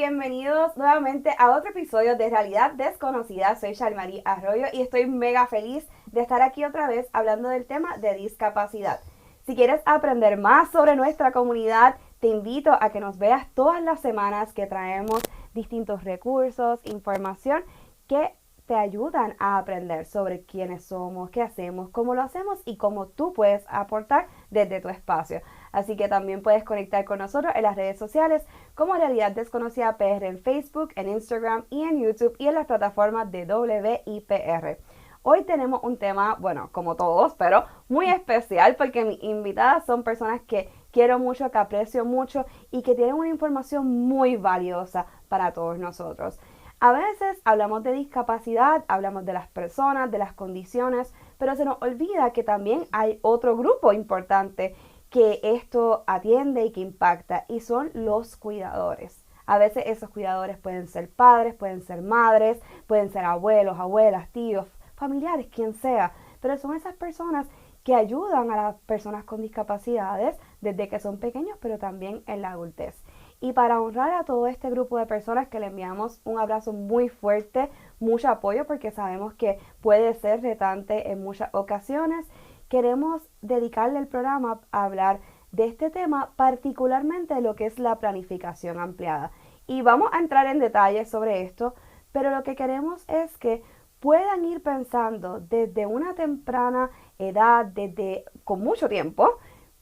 bienvenidos nuevamente a otro episodio de Realidad Desconocida. Soy Shalmarie Arroyo y estoy mega feliz de estar aquí otra vez hablando del tema de discapacidad. Si quieres aprender más sobre nuestra comunidad, te invito a que nos veas todas las semanas que traemos distintos recursos, información que te ayudan a aprender sobre quiénes somos, qué hacemos, cómo lo hacemos y cómo tú puedes aportar desde tu espacio. Así que también puedes conectar con nosotros en las redes sociales como Realidad Desconocida PR en Facebook, en Instagram y en YouTube y en las plataformas de WIPR. Hoy tenemos un tema, bueno, como todos, pero muy especial porque mis invitadas son personas que quiero mucho, que aprecio mucho y que tienen una información muy valiosa para todos nosotros. A veces hablamos de discapacidad, hablamos de las personas, de las condiciones, pero se nos olvida que también hay otro grupo importante que esto atiende y que impacta, y son los cuidadores. A veces esos cuidadores pueden ser padres, pueden ser madres, pueden ser abuelos, abuelas, tíos, familiares, quien sea, pero son esas personas que ayudan a las personas con discapacidades desde que son pequeños, pero también en la adultez. Y para honrar a todo este grupo de personas que le enviamos un abrazo muy fuerte, mucho apoyo porque sabemos que puede ser retante en muchas ocasiones, queremos dedicarle el programa a hablar de este tema, particularmente lo que es la planificación ampliada. Y vamos a entrar en detalles sobre esto, pero lo que queremos es que puedan ir pensando desde una temprana edad, desde con mucho tiempo,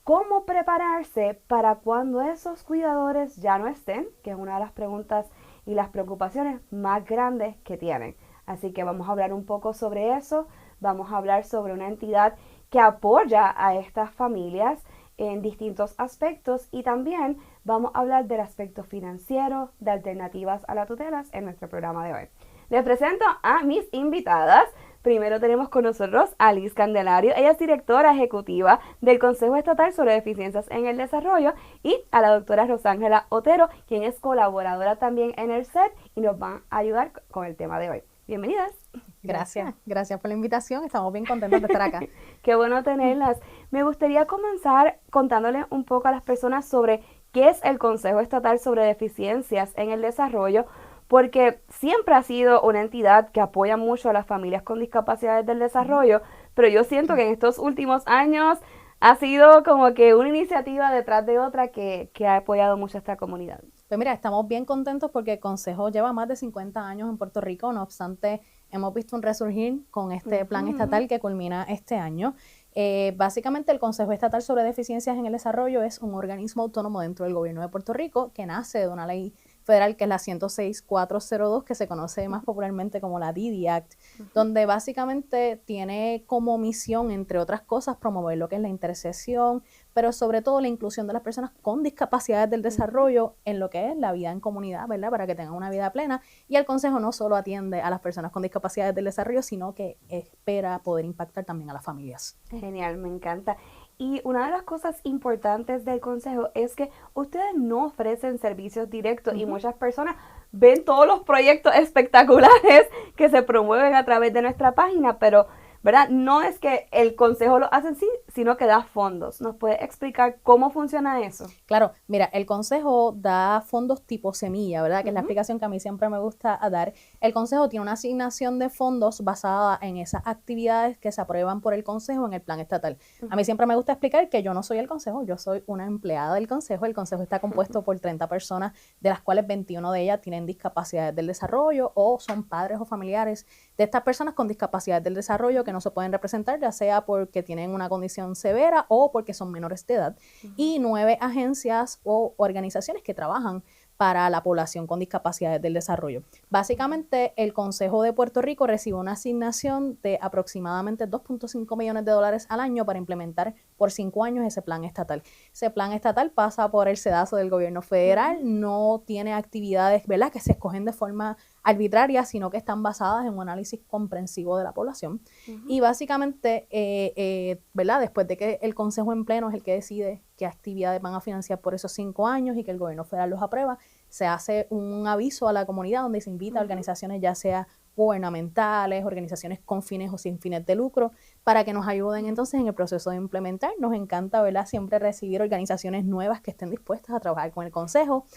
cómo prepararse para cuando esos cuidadores ya no estén, que es una de las preguntas y las preocupaciones más grandes que tienen. Así que vamos a hablar un poco sobre eso, vamos a hablar sobre una entidad que apoya a estas familias en distintos aspectos y también vamos a hablar del aspecto financiero, de alternativas a las tutelas en nuestro programa de hoy. Les presento a mis invitadas. Primero tenemos con nosotros a Liz Candelario, ella es directora ejecutiva del Consejo Estatal sobre Deficiencias en el Desarrollo, y a la doctora Rosángela Otero, quien es colaboradora también en el SED y nos va a ayudar con el tema de hoy. Bienvenidas. Gracias por la invitación, estamos bien contentos de estar acá. Qué bueno tenerlas. Me gustaría comenzar contándoles un poco a las personas sobre qué es el Consejo Estatal sobre Deficiencias en el Desarrollo, porque siempre ha sido una entidad que apoya mucho a las familias con discapacidades del desarrollo, pero yo siento que en estos últimos años ha sido como que una iniciativa detrás de otra que ha apoyado mucho a esta comunidad. Pues mira, estamos bien contentos porque el Consejo lleva más de 50 años en Puerto Rico, no obstante, hemos visto un resurgir con este plan estatal que culmina este año. Básicamente el Consejo Estatal sobre Deficiencias en el Desarrollo es un organismo autónomo dentro del gobierno de Puerto Rico que nace de una ley federal que es la 106402, que se conoce más popularmente como la DIDI Act, donde básicamente tiene como misión, entre otras cosas, promover lo que es la intersección, pero sobre todo la inclusión de las personas con discapacidades del desarrollo en lo que es la vida en comunidad, ¿verdad? Para que tengan una vida plena. Y el Consejo no solo atiende a las personas con discapacidades del desarrollo, sino que espera poder impactar también a las familias. Genial, me encanta. Y una de las cosas importantes del consejo es que ustedes no ofrecen servicios directos y muchas personas ven todos los proyectos espectaculares que se promueven a través de nuestra página, pero ¿verdad? No es que el consejo lo hace en sí, sino que da fondos. ¿Nos puede explicar cómo funciona eso? Claro, mira, el consejo da fondos tipo semilla, ¿verdad? Que es la explicación que a mí siempre me gusta dar. El consejo tiene una asignación de fondos basada en esas actividades que se aprueban por el consejo en el plan estatal. A mí siempre me gusta explicar que yo no soy el consejo, yo soy una empleada del consejo. El consejo está compuesto por 30 personas, de las cuales 21 de ellas tienen discapacidades del desarrollo o son padres o familiares de estas personas con discapacidades del desarrollo que no se pueden representar, ya sea porque tienen una condición severa o porque son menores de edad, y 9 agencias o organizaciones que trabajan para la población con discapacidades del desarrollo. Básicamente, el Consejo de Puerto Rico recibe una asignación de aproximadamente $2.5 millones al año para implementar por 5 años ese plan estatal. Ese plan estatal pasa por el sedazo del gobierno federal, no tiene actividades, ¿verdad?, que se escogen de forma arbitraria, sino que están basadas en un análisis comprensivo de la población. Y básicamente, ¿verdad?, después de que el Consejo en pleno es el que decide qué actividades van a financiar por esos 5 años y que el gobierno federal los aprueba, se hace un aviso a la comunidad donde se invita a organizaciones, ya sea gubernamentales, organizaciones con fines o sin fines de lucro, para que nos ayuden entonces en el proceso de implementar. Nos encanta, ¿verdad?, siempre recibir organizaciones nuevas que estén dispuestas a trabajar con el consejo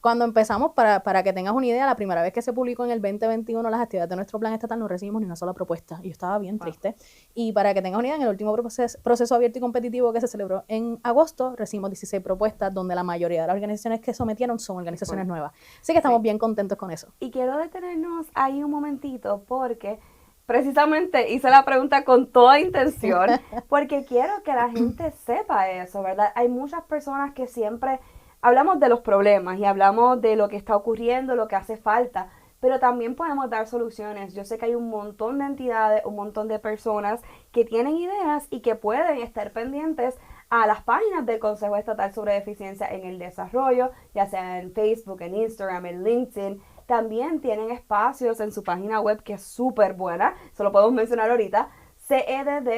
Cuando empezamos, para que tengas una idea, la primera vez que se publicó en el 2021 las actividades de nuestro plan estatal, no recibimos ni una sola propuesta. Y yo estaba bien triste. Y para que tengas una idea, en el último proceso abierto y competitivo que se celebró en agosto, recibimos 16 propuestas, donde la mayoría de las organizaciones que sometieron son organizaciones nuevas. Así que estamos bien contentos con eso. Y quiero detenernos ahí un momentito, porque precisamente hice la pregunta con toda intención, porque quiero que la gente sepa eso, ¿verdad? Hay muchas personas que siempre hablamos de los problemas y hablamos de lo que está ocurriendo, lo que hace falta, pero también podemos dar soluciones. Yo sé que hay un montón de entidades, un montón de personas que tienen ideas y que pueden estar pendientes a las páginas del Consejo Estatal sobre Eficiencia en el Desarrollo, ya sea en Facebook, en Instagram, en LinkedIn. También tienen espacios en su página web que es súper buena, se lo podemos mencionar ahorita, cedd.pr.gov,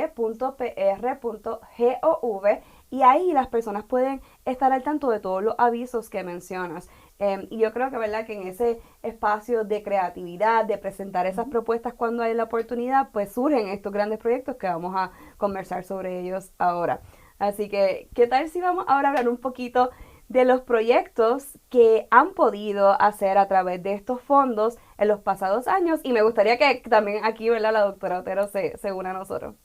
y ahí las personas pueden estar al tanto de todos los avisos que mencionas. Y yo creo que, ¿verdad?, que en ese espacio de creatividad, de presentar esas propuestas cuando hay la oportunidad, pues surgen estos grandes proyectos que vamos a conversar sobre ellos ahora. Así que, ¿qué tal si vamos ahora a hablar un poquito de los proyectos que han podido hacer a través de estos fondos en los pasados años? Y me gustaría que también aquí, ¿verdad?, la doctora Otero se una a nosotros.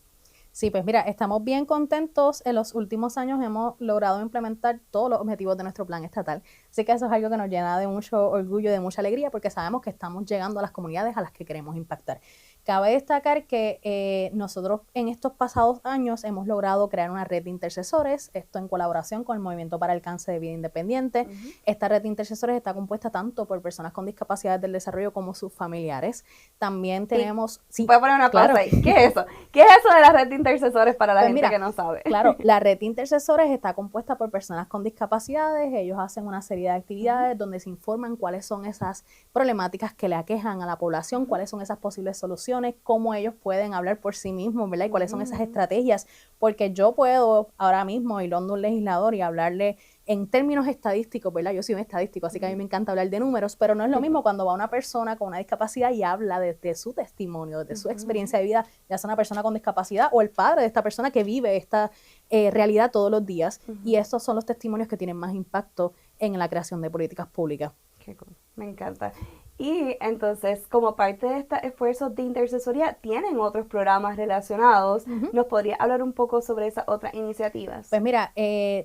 Sí, pues mira, estamos bien contentos. En los últimos años hemos logrado implementar todos los objetivos de nuestro plan estatal. Así que eso es algo que nos llena de mucho orgullo y de mucha alegría, porque sabemos que estamos llegando a las comunidades a las que queremos impactar. Cabe destacar que nosotros en estos pasados años hemos logrado crear una red de intercesores, esto en colaboración con el Movimiento para el Cáncer de Vida Independiente. Esta red de intercesores está compuesta tanto por personas con discapacidades del desarrollo como sus familiares. También tenemos... Sí, voy a poner una pausa ahí. ¿Qué es eso? ¿Qué es eso de la red de intercesores para la gente que no sabe? Claro, la red de intercesores está compuesta por personas con discapacidades. Ellos hacen una serie de actividades donde se informan cuáles son esas problemáticas que le aquejan a la población, cuáles son esas posibles soluciones, cómo ellos pueden hablar por sí mismos, ¿verdad? Y cuáles son esas estrategias, porque yo puedo ahora mismo ir a un legislador y hablarle en términos estadísticos, ¿verdad? Yo soy un estadístico, así que a mí me encanta hablar de números, pero no es lo mismo cuando va una persona con una discapacidad y habla desde su testimonio, desde su experiencia de vida, ya sea una persona con discapacidad o el padre de esta persona que vive esta realidad todos los días, y estos son los testimonios que tienen más impacto en la creación de políticas públicas. Qué cool. Me encanta. Y entonces, como parte de estos esfuerzos de intercesoría, ¿tienen otros programas relacionados? ¿Nos podría hablar un poco sobre esas otras iniciativas? Pues mira,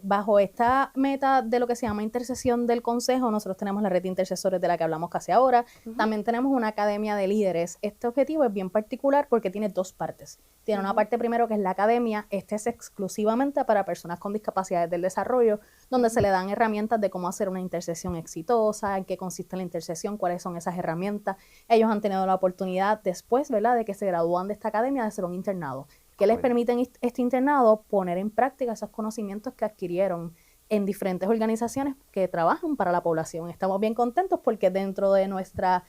bajo esta meta de lo que se llama intercesión del Consejo, nosotros tenemos la red de intercesores de la que hablamos casi ahora. También tenemos una academia de líderes. Este objetivo es bien particular porque tiene dos partes. Tiene una parte primero que es la academia. Este es exclusivamente para personas con discapacidades del desarrollo, donde se le dan herramientas de cómo hacer una intercesión exitosa, en qué consiste la intercesión, cuáles son esas herramientas. Ellos han tenido la oportunidad después, ¿verdad?, de que se gradúan de esta academia, de hacer un internado. ¿Qué les permite este internado? Poner en práctica esos conocimientos que adquirieron en diferentes organizaciones que trabajan para la población. Estamos bien contentos porque dentro de nuestra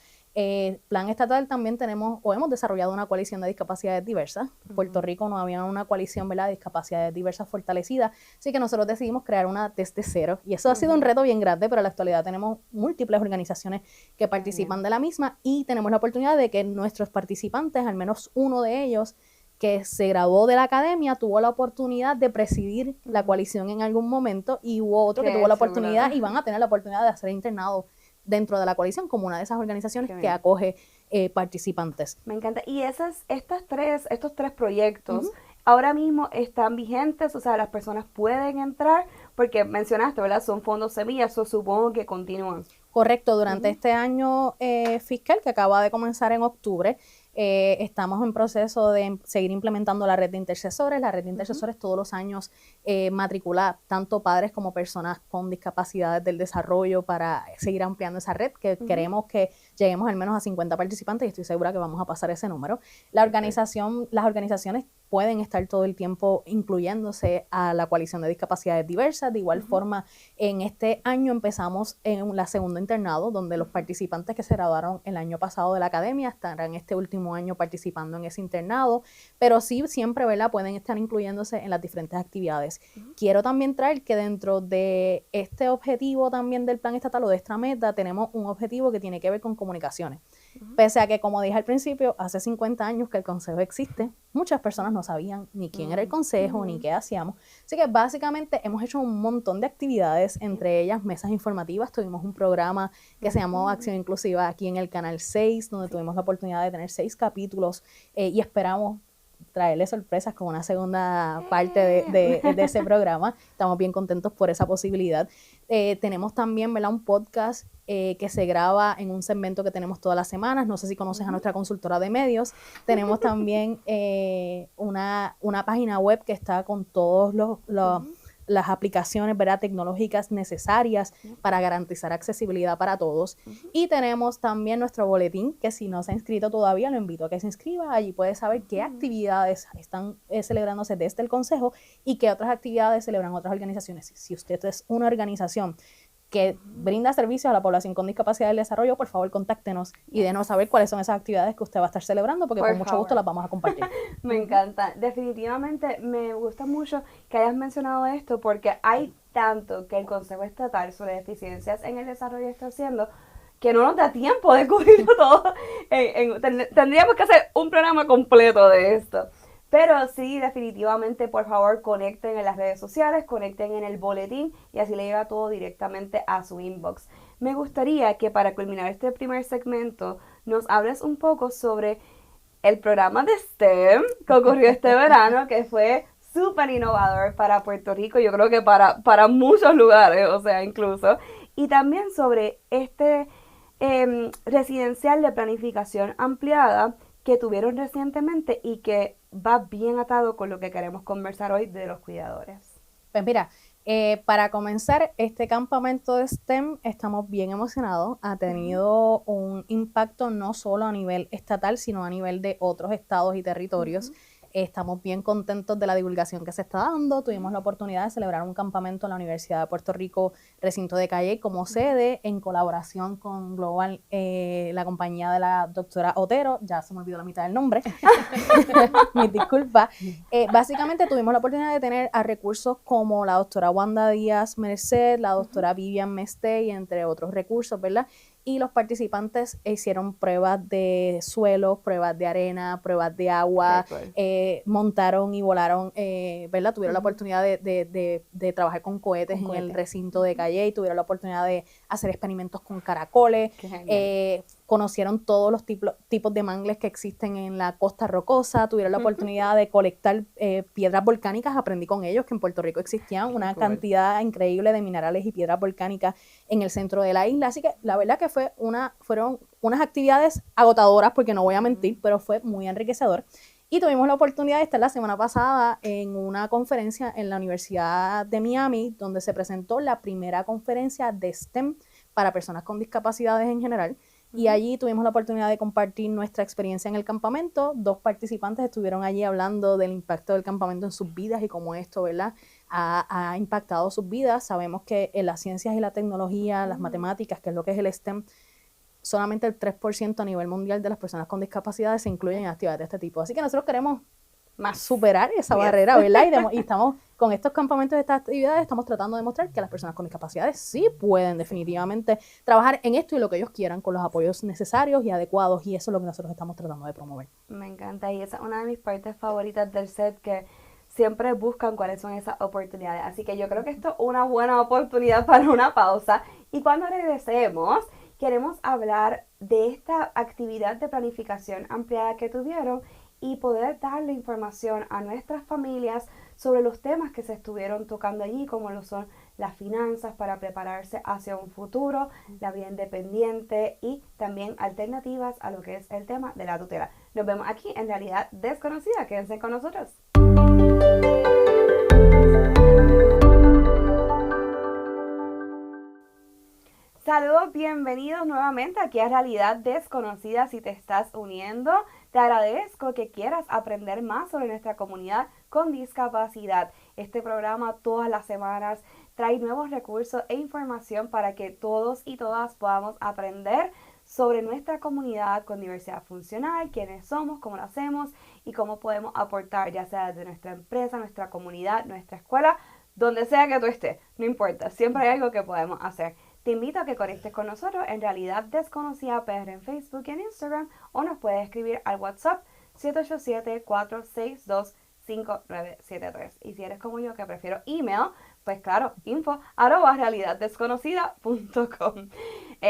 plan estatal también tenemos o hemos desarrollado una coalición de discapacidades diversas. En Puerto Rico no había una coalición, ¿verdad?, de discapacidades diversas fortalecida, así que nosotros decidimos crear una desde cero, y eso ha sido un reto bien grande, pero en la actualidad tenemos múltiples organizaciones que participan de la misma, y tenemos la oportunidad de que nuestros participantes, al menos uno de ellos que se graduó de la academia, tuvo la oportunidad de presidir la coalición en algún momento, y hubo otro que tuvo la oportunidad y van a tener la oportunidad de hacer internado dentro de la coalición como una de esas organizaciones que acoge participantes. Me encanta. Y estos tres proyectos ahora mismo están vigentes, o sea, las personas pueden entrar, porque mencionaste, ¿verdad?, son fondos semillas, o supongo que continúan. Correcto, durante este año fiscal que acaba de comenzar en octubre, estamos en proceso de seguir implementando la red de intercesores. La red de intercesores todos los años matricula tanto padres como personas con discapacidades del desarrollo para seguir ampliando esa red, que queremos que lleguemos al menos a 50 participantes, y estoy segura que vamos a pasar ese número. Las organizaciones pueden estar todo el tiempo incluyéndose a la coalición de discapacidades diversas. De igual forma, en este año empezamos en la segunda internado, donde los participantes que se graduaron el año pasado de la academia estarán este último año participando en ese internado, pero sí siempre, ¿verdad?, pueden estar incluyéndose en las diferentes actividades. Quiero también traer que dentro de este objetivo también del plan estatal o de esta meta tenemos un objetivo que tiene que ver con comunicaciones. Pese a que, como dije al principio, hace 50 años que el consejo existe, muchas personas no sabían ni quién era el consejo, ni qué hacíamos. Así que básicamente hemos hecho un montón de actividades, entre ellas mesas informativas. Tuvimos un programa que se llamó Acción Inclusiva aquí en el Canal 6, donde tuvimos la oportunidad de tener 6 capítulos y esperamos traerle sorpresas con una segunda parte de ese programa. Estamos bien contentos por esa posibilidad. Tenemos también, ¿verdad?, un podcast que se graba en un segmento que tenemos todas las semanas. No sé si conoces a nuestra consultora de medios. Tenemos también una página web que está con todos las aplicaciones, ¿verdad?, tecnológicas necesarias para garantizar accesibilidad para todos. Y tenemos también nuestro boletín, que si no se ha inscrito todavía, lo invito a que se inscriba. Allí puede saber qué actividades están celebrándose desde el Consejo y qué otras actividades celebran otras organizaciones. Si usted es una organización que brinda servicios a la población con discapacidad del desarrollo, por favor, contáctenos y denos saber cuáles son esas actividades que usted va a estar celebrando, porque con mucho gusto las vamos a compartir. Me encanta. Definitivamente me gusta mucho que hayas mencionado esto, porque hay tanto que el Consejo Estatal sobre Deficiencias en el Desarrollo está haciendo que no nos da tiempo de cubrirlo todo. Tendríamos que hacer un programa completo de esto. Pero sí, definitivamente, por favor, conecten en las redes sociales, conecten en el boletín y así le llega todo directamente a su inbox. Me gustaría que para culminar este primer segmento nos hables un poco sobre el programa de STEM que ocurrió este verano, que fue súper innovador para Puerto Rico, yo creo que para muchos lugares, o sea, incluso. Y también sobre este residencial de planificación ampliada que tuvieron recientemente y que va bien atado con lo que queremos conversar hoy de los cuidadores. Pues mira, para comenzar, este campamento de STEM estamos bien emocionados. Ha tenido un impacto no solo a nivel estatal, sino a nivel de otros estados y territorios. Estamos bien contentos de la divulgación que se está dando. Tuvimos la oportunidad de celebrar un campamento en la Universidad de Puerto Rico, recinto de Calle, como sede, en colaboración con Global, la compañía de la doctora Otero. Ya se me olvidó la mitad del nombre. Mis disculpas. Básicamente tuvimos la oportunidad de tener a recursos como la doctora Wanda Díaz Merced, la doctora Vivian Mestey, entre otros recursos, ¿verdad? Y los participantes hicieron pruebas de suelo, pruebas de arena, pruebas de agua, montaron y volaron, ¿verdad? Tuvieron la oportunidad de trabajar con cohetes en el recinto de Calle, y tuvieron la oportunidad de hacer experimentos con caracoles, conocieron todos los tipos de mangles que existen en la costa rocosa, tuvieron la oportunidad de colectar piedras volcánicas. Aprendí con ellos que en Puerto Rico existían una cantidad increíble de minerales y piedras volcánicas en el centro de la isla, así que la verdad que fueron unas actividades agotadoras, porque no voy a mentir, pero fue muy enriquecedor. Y tuvimos la oportunidad de estar la semana pasada en una conferencia en la Universidad de Miami, donde se presentó la primera conferencia de STEM para personas con discapacidades en general. Y allí tuvimos la oportunidad de compartir nuestra experiencia en el campamento. 2 participantes estuvieron allí hablando del impacto del campamento en sus vidas y cómo esto, ¿verdad?, ha impactado sus vidas. Sabemos que en las ciencias y la tecnología, las matemáticas, que es lo que es el STEM, solamente el 3% a nivel mundial de las personas con discapacidades se incluyen en actividades de este tipo. Así que nosotros queremos más superar esa barrera, ¿verdad? Y estamos con estos campamentos, estas actividades, estamos tratando de demostrar que las personas con discapacidades sí pueden definitivamente trabajar en esto y lo que ellos quieran, con los apoyos necesarios y adecuados, y eso es lo que nosotros estamos tratando de promover. Me encanta, y esa es una de mis partes favoritas del set, que siempre buscan cuáles son esas oportunidades. Así que yo creo que esto es una buena oportunidad para una pausa, y cuando regresemos queremos hablar de esta actividad de planificación ampliada que tuvieron y poder darle información a nuestras familias sobre los temas que se estuvieron tocando allí, como lo son las finanzas para prepararse hacia un futuro, la vida independiente y también alternativas a lo que es el tema de la tutela. Nos vemos aquí en Realidad Desconocida. Quédense con nosotros. Saludos, bienvenidos nuevamente aquí a Realidad Desconocida. Si te estás uniendo, te agradezco que quieras aprender más sobre nuestra comunidad con discapacidad. Este programa todas las semanas trae nuevos recursos e información para que todos y todas podamos aprender sobre nuestra comunidad con diversidad funcional, quiénes somos, cómo lo hacemos y cómo podemos aportar, ya sea desde nuestra empresa, nuestra comunidad, nuestra escuela, donde sea que tú estés, no importa, siempre hay algo que podemos hacer. Te Te invito a que conectes con nosotros en Realidad Desconocida PR en Facebook y en Instagram, o nos puedes escribir al WhatsApp 787-462-5973. Y si eres como yo que prefiero email, pues claro, info@realidaddesconocida.com.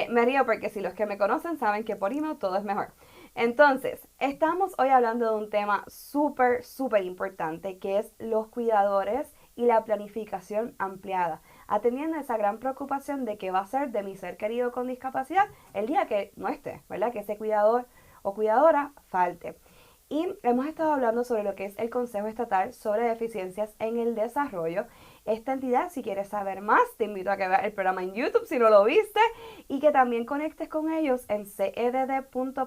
Me río porque si los que me conocen saben que por email todo es mejor. Entonces, estamos hoy hablando de un tema súper, súper importante, que es los cuidadores y la planificación ampliada, atendiendo esa gran preocupación de qué va a ser de mi ser querido con discapacidad el día que no esté, ¿verdad? Que ese cuidador o cuidadora falte. Y hemos estado hablando sobre lo que es el Consejo Estatal sobre Deficiencias en el Desarrollo. Esta entidad, si quieres saber más, te invito a que veas el programa en YouTube si no lo viste, y que también conectes con ellos en cedd.pr.gov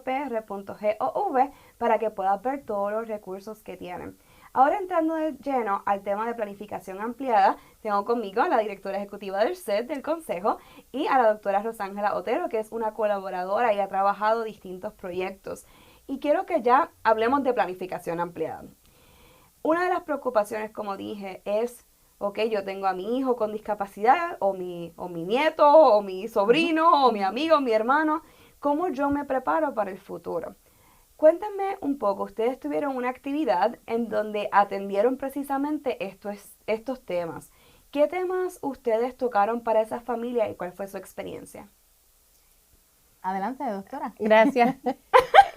para que puedas ver todos los recursos que tienen. Ahora, entrando de lleno al tema de planificación ampliada, tengo conmigo a la directora ejecutiva del CED del Consejo y a la doctora Rosángela Otero, que es una colaboradora y ha trabajado distintos proyectos. Y quiero que ya hablemos de planificación ampliada. Una de las preocupaciones, como dije, es, ok, yo tengo a mi hijo con discapacidad, o mi nieto, o mi sobrino, o mi amigo, mi hermano. ¿Cómo yo me preparo para el futuro? Cuéntame un poco, ustedes tuvieron una actividad en donde atendieron precisamente estos temas. ¿Qué temas ustedes tocaron para esa familia y cuál fue su experiencia? Adelante, doctora. Gracias.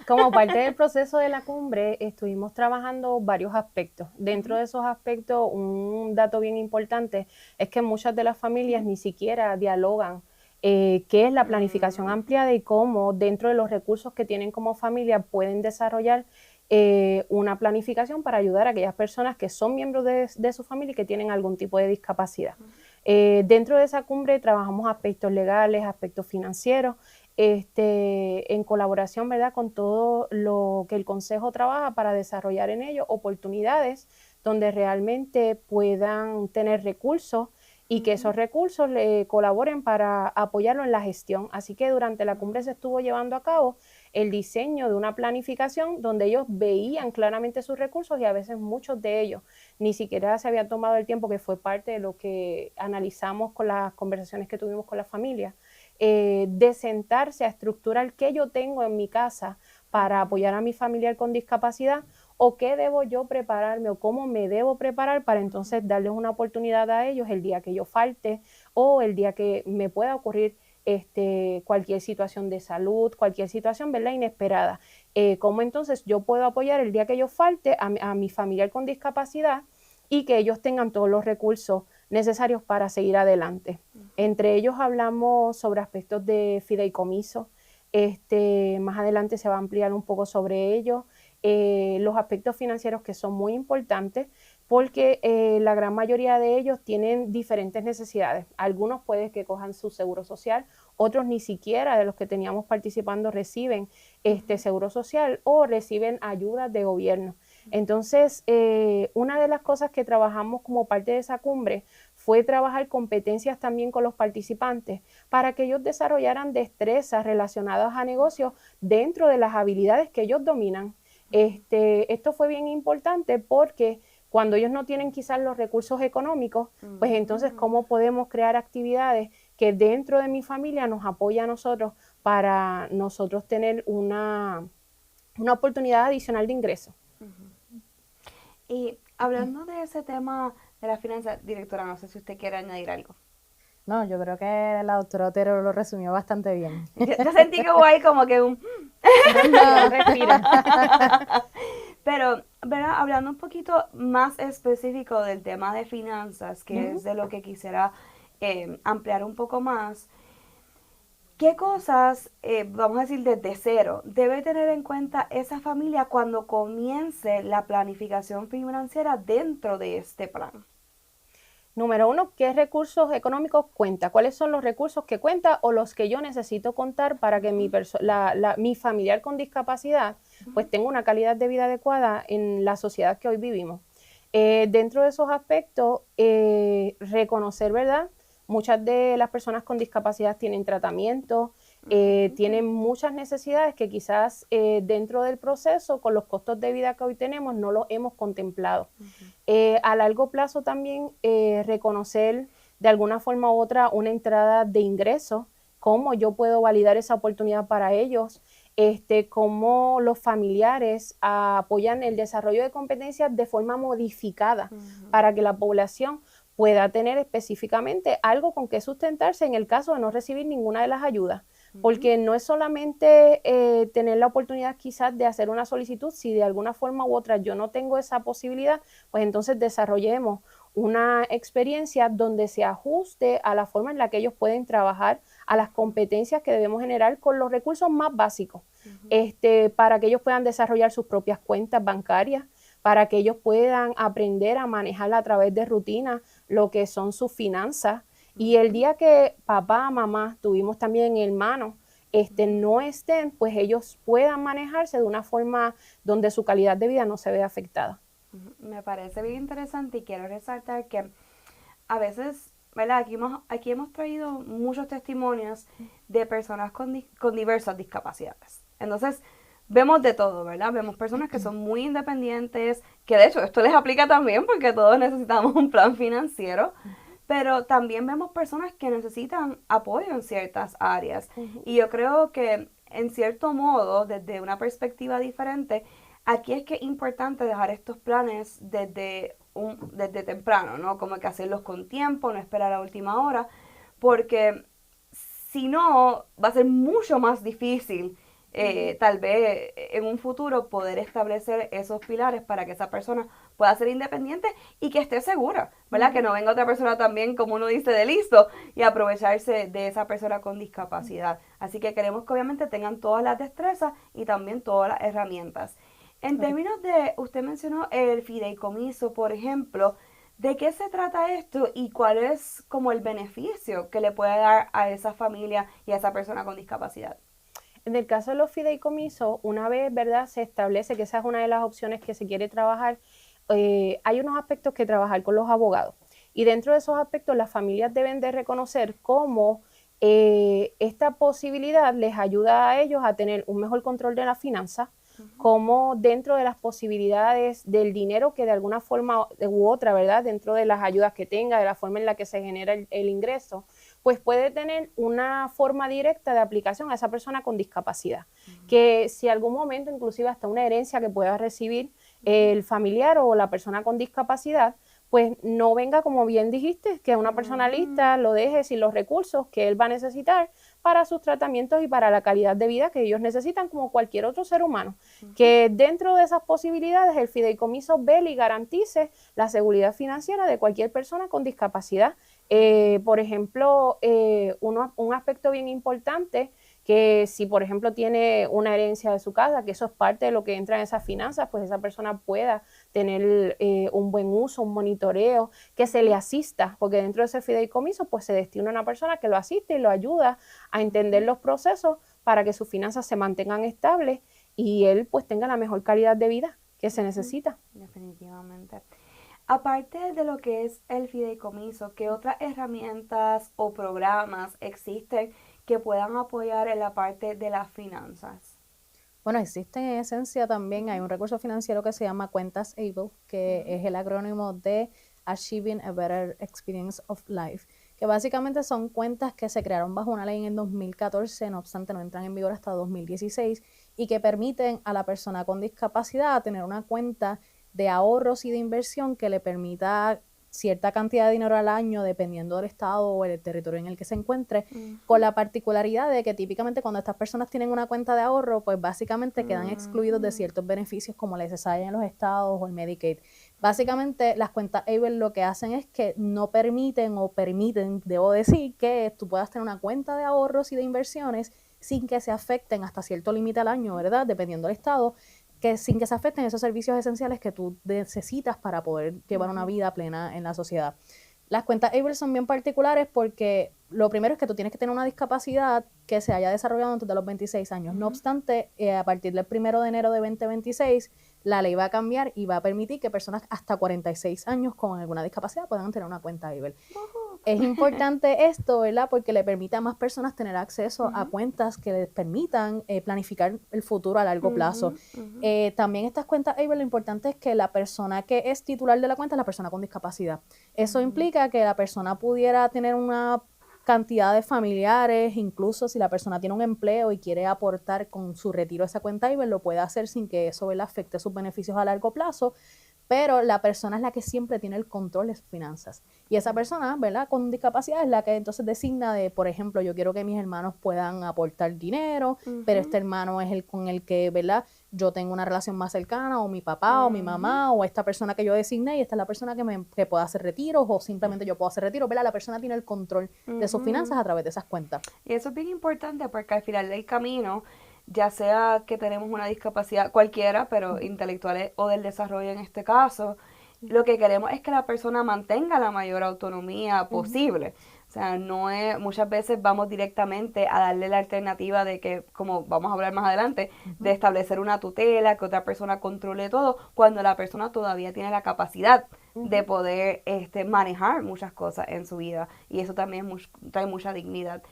Como parte del proceso de la cumbre, estuvimos trabajando varios aspectos. Dentro de esos aspectos, un dato bien importante es que muchas de las familias ni siquiera dialogan qué es la planificación ampliada y cómo dentro de los recursos que tienen como familia pueden desarrollar una planificación para ayudar a aquellas personas que son miembros de su familia y que tienen algún tipo de discapacidad. Dentro de esa cumbre trabajamos aspectos legales, aspectos financieros, en colaboración, ¿verdad?, con todo lo que el Consejo trabaja para desarrollar en ello oportunidades donde realmente puedan tener recursos y que esos recursos le colaboren para apoyarlo en la gestión. Así que durante la cumbre se estuvo llevando a cabo el diseño de una planificación donde ellos veían claramente sus recursos y a veces muchos de ellos ni siquiera se habían tomado el tiempo, que fue parte de lo que analizamos con las conversaciones que tuvimos con la familia, de sentarse a estructurar qué yo tengo en mi casa para apoyar a mi familiar con discapacidad, o qué debo yo prepararme o cómo me debo preparar para entonces darles una oportunidad a ellos el día que yo falte o el día que me pueda ocurrir cualquier situación de salud, cualquier situación, ¿verdad?, inesperada. Cómo entonces yo puedo apoyar el día que yo falte a mi familiar con discapacidad y que ellos tengan todos los recursos necesarios para seguir adelante. Entre ellos hablamos sobre aspectos de fideicomiso. Más adelante se va a ampliar un poco sobre ello. Los aspectos financieros, que son muy importantes porque la gran mayoría de ellos tienen diferentes necesidades. Algunos pueden que cojan su seguro social, otros ni siquiera de los que teníamos participando reciben seguro social o reciben ayudas de gobierno. Entonces, una de las cosas que trabajamos como parte de esa cumbre fue trabajar competencias también con los participantes para que ellos desarrollaran destrezas relacionadas a negocios dentro de las habilidades que ellos dominan. Esto fue bien importante porque cuando ellos no tienen quizás los recursos económicos, pues entonces cómo podemos crear actividades que dentro de mi familia nos apoya a nosotros para nosotros tener una oportunidad adicional de ingreso. Y hablando de ese tema de la finanza, directora, no sé si usted quiere añadir algo. No, yo creo que la doctora Otero lo resumió bastante bien. Yo sentí que hubo ahí como que un... Respira. Pero, ¿verdad?, hablando un poquito más específico del tema de finanzas, que es de lo que quisiera ampliar un poco más, ¿qué cosas, vamos a decir desde cero, debe tener en cuenta esa familia cuando comience la planificación financiera dentro de este plan? Número uno, ¿qué recursos económicos cuenta? ¿Cuáles son los recursos que cuenta o los que yo necesito contar para que mi familiar con discapacidad pues tenga una calidad de vida adecuada en la sociedad que hoy vivimos? Dentro de esos aspectos, reconocer, ¿verdad? Muchas de las personas con discapacidad tienen tratamiento, tienen muchas necesidades que quizás dentro del proceso, con los costos de vida que hoy tenemos, no los hemos contemplado. A largo plazo también reconocer de alguna forma u otra una entrada de ingresos, cómo yo puedo validar esa oportunidad para ellos, cómo los familiares apoyan el desarrollo de competencias de forma modificada para que la población pueda tener específicamente algo con que sustentarse en el caso de no recibir ninguna de las ayudas. Porque no es solamente tener la oportunidad quizás de hacer una solicitud, si de alguna forma u otra yo no tengo esa posibilidad, pues entonces desarrollemos una experiencia donde se ajuste a la forma en la que ellos pueden trabajar, a las competencias que debemos generar con los recursos más básicos, para que ellos puedan desarrollar sus propias cuentas bancarias, para que ellos puedan aprender a manejar a través de rutinas lo que son sus finanzas. Y el día que papá, mamá, tuvimos también hermanos, no estén, pues ellos puedan manejarse de una forma donde su calidad de vida no se vea afectada. Me parece bien interesante y quiero resaltar que a veces, ¿verdad? Aquí hemos traído muchos testimonios de personas con diversas discapacidades. Entonces, vemos de todo, ¿verdad? Vemos personas que son muy independientes, que de hecho esto les aplica también porque todos necesitamos un plan financiero, pero también vemos personas que necesitan apoyo en ciertas áreas. Y yo creo que en cierto modo, desde una perspectiva diferente, aquí es que es importante dejar estos planes desde temprano, ¿no? Como que hacerlos con tiempo, no esperar a última hora, porque si no, va a ser mucho más difícil tal vez en un futuro poder establecer esos pilares para que esa persona pueda ser independiente y que esté segura, ¿verdad? Que no venga otra persona también, como uno dice, de listo y aprovecharse de esa persona con discapacidad. Así que queremos que obviamente tengan todas las destrezas y también todas las herramientas. En términos de, usted mencionó el fideicomiso, por ejemplo, ¿de qué se trata esto y cuál es como el beneficio que le puede dar a esa familia y a esa persona con discapacidad? En el caso de los fideicomisos, una vez, ¿verdad?, se establece que esa es una de las opciones que se quiere trabajar, hay unos aspectos que trabajar con los abogados. Y dentro de esos aspectos, las familias deben de reconocer cómo esta posibilidad les ayuda a ellos a tener un mejor control de la finanza, como dentro de las posibilidades del dinero que de alguna forma u otra, ¿verdad?, dentro de las ayudas que tenga, de la forma en la que se genera el ingreso, pues puede tener una forma directa de aplicación a esa persona con discapacidad. Que si algún momento, inclusive hasta una herencia que pueda recibir el familiar o la persona con discapacidad, pues no venga, como bien dijiste, que una persona lista lo deje sin los recursos que él va a necesitar para sus tratamientos y para la calidad de vida que ellos necesitan como cualquier otro ser humano. Que dentro de esas posibilidades el fideicomiso vele y garantice la seguridad financiera de cualquier persona con discapacidad. Por ejemplo, un aspecto bien importante, que si por ejemplo tiene una herencia de su casa, que eso es parte de lo que entra en esas finanzas, pues esa persona pueda tener un buen uso, un monitoreo, que se le asista, porque dentro de ese fideicomiso pues se destina a una persona que lo asiste y lo ayuda a entender los procesos para que sus finanzas se mantengan estables y él pues tenga la mejor calidad de vida que se necesita. Definitivamente. Aparte de lo que es el fideicomiso, ¿qué otras herramientas o programas existen que puedan apoyar en la parte de las finanzas? Bueno, existen en esencia también, hay un recurso financiero que se llama Cuentas Able, que es el acrónimo de Achieving a Better Experience of Life, que básicamente son cuentas que se crearon bajo una ley en el 2014, no obstante no entran en vigor hasta 2016, y que permiten a la persona con discapacidad tener una cuenta de ahorros y de inversión que le permita cierta cantidad de dinero al año, dependiendo del estado o el territorio en el que se encuentre, con la particularidad de que típicamente cuando estas personas tienen una cuenta de ahorro, pues básicamente quedan excluidos de ciertos beneficios como el SSI en los estados o el Medicaid. Básicamente las cuentas Able lo que hacen es que no permiten, debo decir, que tú puedas tener una cuenta de ahorros y de inversiones sin que se afecten hasta cierto límite al año, ¿verdad? Dependiendo del estado, que sin que se afecten esos servicios esenciales que tú necesitas para poder llevar una vida plena en la sociedad. Las cuentas Able son bien particulares porque lo primero es que tú tienes que tener una discapacidad que se haya desarrollado antes de los 26 años. No obstante, a partir del 1 de enero de 2026, la ley va a cambiar y va a permitir que personas hasta 46 años con alguna discapacidad puedan tener una cuenta Able. Es importante esto, ¿verdad? Porque le permite a más personas tener acceso a cuentas que les permitan planificar el futuro a largo plazo. También estas cuentas Able, lo importante es que la persona que es titular de la cuenta es la persona con discapacidad. Eso implica que la persona pudiera tener una cantidad de familiares, incluso si la persona tiene un empleo y quiere aportar con su retiro a esa cuenta Able, lo puede hacer sin que eso, ¿verdad?, afecte sus beneficios a largo plazo. Pero la persona es la que siempre tiene el control de sus finanzas. Y esa persona, ¿verdad?, con discapacidad es la que entonces designa de, por ejemplo, yo quiero que mis hermanos puedan aportar dinero, pero este hermano es el con el que, ¿verdad?, yo tengo una relación más cercana, o mi papá, o mi mamá, o esta persona que yo designé, y esta es la persona que pueda hacer retiros, o simplemente yo puedo hacer retiros, ¿verdad? La persona tiene el control de sus finanzas a través de esas cuentas. Y eso es bien importante porque al final del camino, ya sea que tenemos una discapacidad cualquiera, pero intelectual o del desarrollo en este caso, lo que queremos es que la persona mantenga la mayor autonomía posible. O sea, no es, muchas veces vamos directamente a darle la alternativa de que, como vamos a hablar más adelante, de establecer una tutela, que otra persona controle todo, cuando la persona todavía tiene la capacidad de poder manejar muchas cosas en su vida. Y eso también trae mucha dignidad.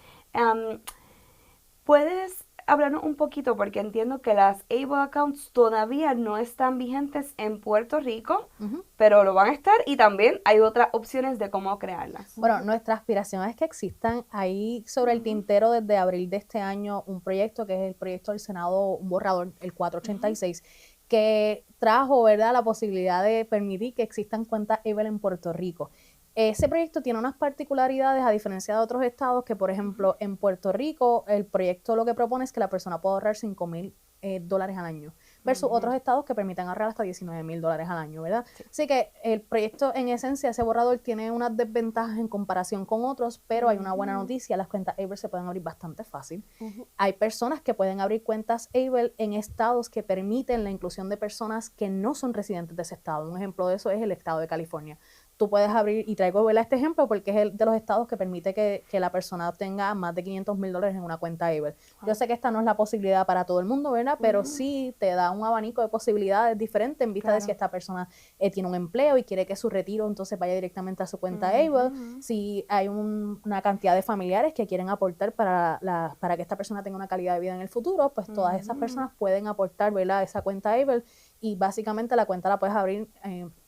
¿Puedes hablarnos un poquito? Porque entiendo que las Able Accounts todavía no están vigentes en Puerto Rico, pero lo van a estar, y también hay otras opciones de cómo crearlas. Bueno, nuestra aspiración es que existan ahí sobre el tintero desde abril de este año un proyecto que es el proyecto del Senado, un borrador, el 486, que trajo, ¿verdad?, la posibilidad de permitir que existan cuentas Able en Puerto Rico. Ese proyecto tiene unas particularidades a diferencia de otros estados que, por ejemplo, en Puerto Rico el proyecto lo que propone es que la persona pueda ahorrar $5,000 al año versus otros estados que permiten ahorrar hasta $19,000 al año, ¿verdad? Sí. Así que el proyecto, en esencia, ese borrador tiene unas desventajas en comparación con otros, pero hay una buena noticia: las cuentas Able se pueden abrir bastante fácil. Hay personas que pueden abrir cuentas Able en estados que permiten la inclusión de personas que no son residentes de ese estado. Un ejemplo de eso es el estado de California. Tú puedes abrir, y traigo, ¿verdad?, este ejemplo porque es el de los estados que permite que la persona tenga más de $500,000 en una cuenta Able. Yo sé que esta no es la posibilidad para todo el mundo, ¿verdad?, pero sí te da un abanico de posibilidades diferentes en vista de si esta persona tiene un empleo y quiere que su retiro entonces vaya directamente a su cuenta Able. Si hay una cantidad de familiares que quieren aportar para que esta persona tenga una calidad de vida en el futuro, pues todas esas personas pueden aportar, ¿verdad?, esa cuenta Able, y básicamente la cuenta la puedes abrir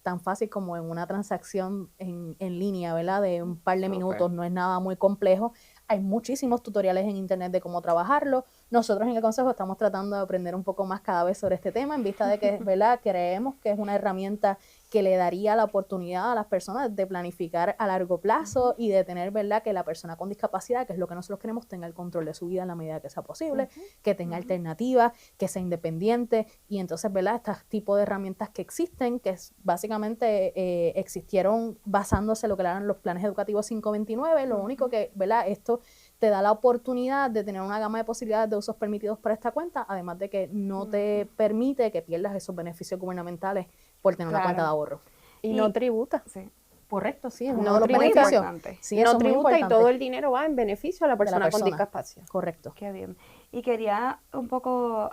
tan fácil como en una transacción en línea, ¿verdad?, de un par de minutos. No es nada muy complejo. Hay muchísimos tutoriales en internet de cómo trabajarlo. Nosotros en el Consejo estamos tratando de aprender un poco más cada vez sobre este tema, en vista de que, ¿verdad?, creemos que es una herramienta que le daría la oportunidad a las personas de planificar a largo plazo y de tener, ¿verdad?, que la persona con discapacidad, que es lo que nosotros queremos, tenga el control de su vida en la medida que sea posible, que tenga alternativas, que sea independiente. Y entonces, ¿verdad?, este tipo de herramientas que existen, que básicamente existieron basándose en lo que eran los planes educativos 529, lo único que, ¿verdad?, esto te da la oportunidad de tener una gama de posibilidades de usos permitidos para esta cuenta, además de que no te permite que pierdas esos beneficios gubernamentales por tener una cuenta de ahorro. Y no tributa. Sí. Correcto, sí, es no uno de los tributa. beneficios. Sí, no tributa, y todo el dinero va en beneficio a la persona con discapacidad. Correcto. Qué bien. Y quería un poco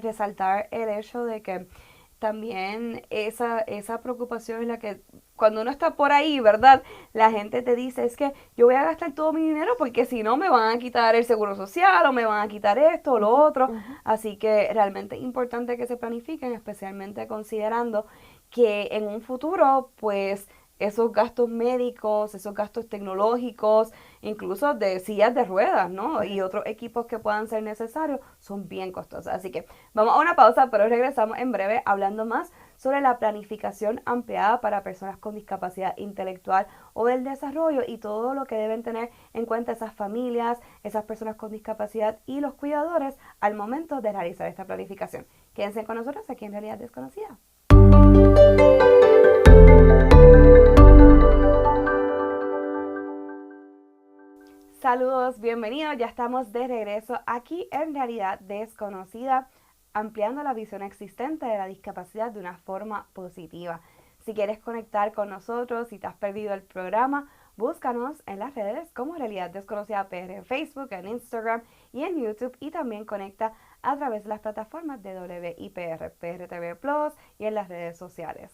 resaltar el hecho de que también esa preocupación es la que cuando uno está por ahí, ¿verdad?, la gente te dice, es que yo voy a gastar todo mi dinero porque si no me van a quitar el seguro social o me van a quitar esto o lo otro. Así que realmente es importante que se planifiquen, especialmente considerando que en un futuro, pues, esos gastos médicos, esos gastos tecnológicos, incluso de sillas de ruedas, ¿no?, y otros equipos que puedan ser necesarios, son bien costosos. Así que vamos a una pausa, pero regresamos en breve hablando más sobre la planificación ampliada para personas con discapacidad intelectual o del desarrollo y todo lo que deben tener en cuenta esas familias, esas personas con discapacidad y los cuidadores al momento de realizar esta planificación. Quédense con nosotros aquí en Realidad Desconocida. Saludos, bienvenidos, ya estamos de regreso aquí en Realidad Desconocida, ampliando la visión existente de la discapacidad de una forma positiva. Si quieres conectar con nosotros, si te has perdido el programa, búscanos en las redes como Realidad Desconocida PR en Facebook, en Instagram y en YouTube, y también conecta a través de las plataformas de WIPR, PRTV Plus y en las redes sociales.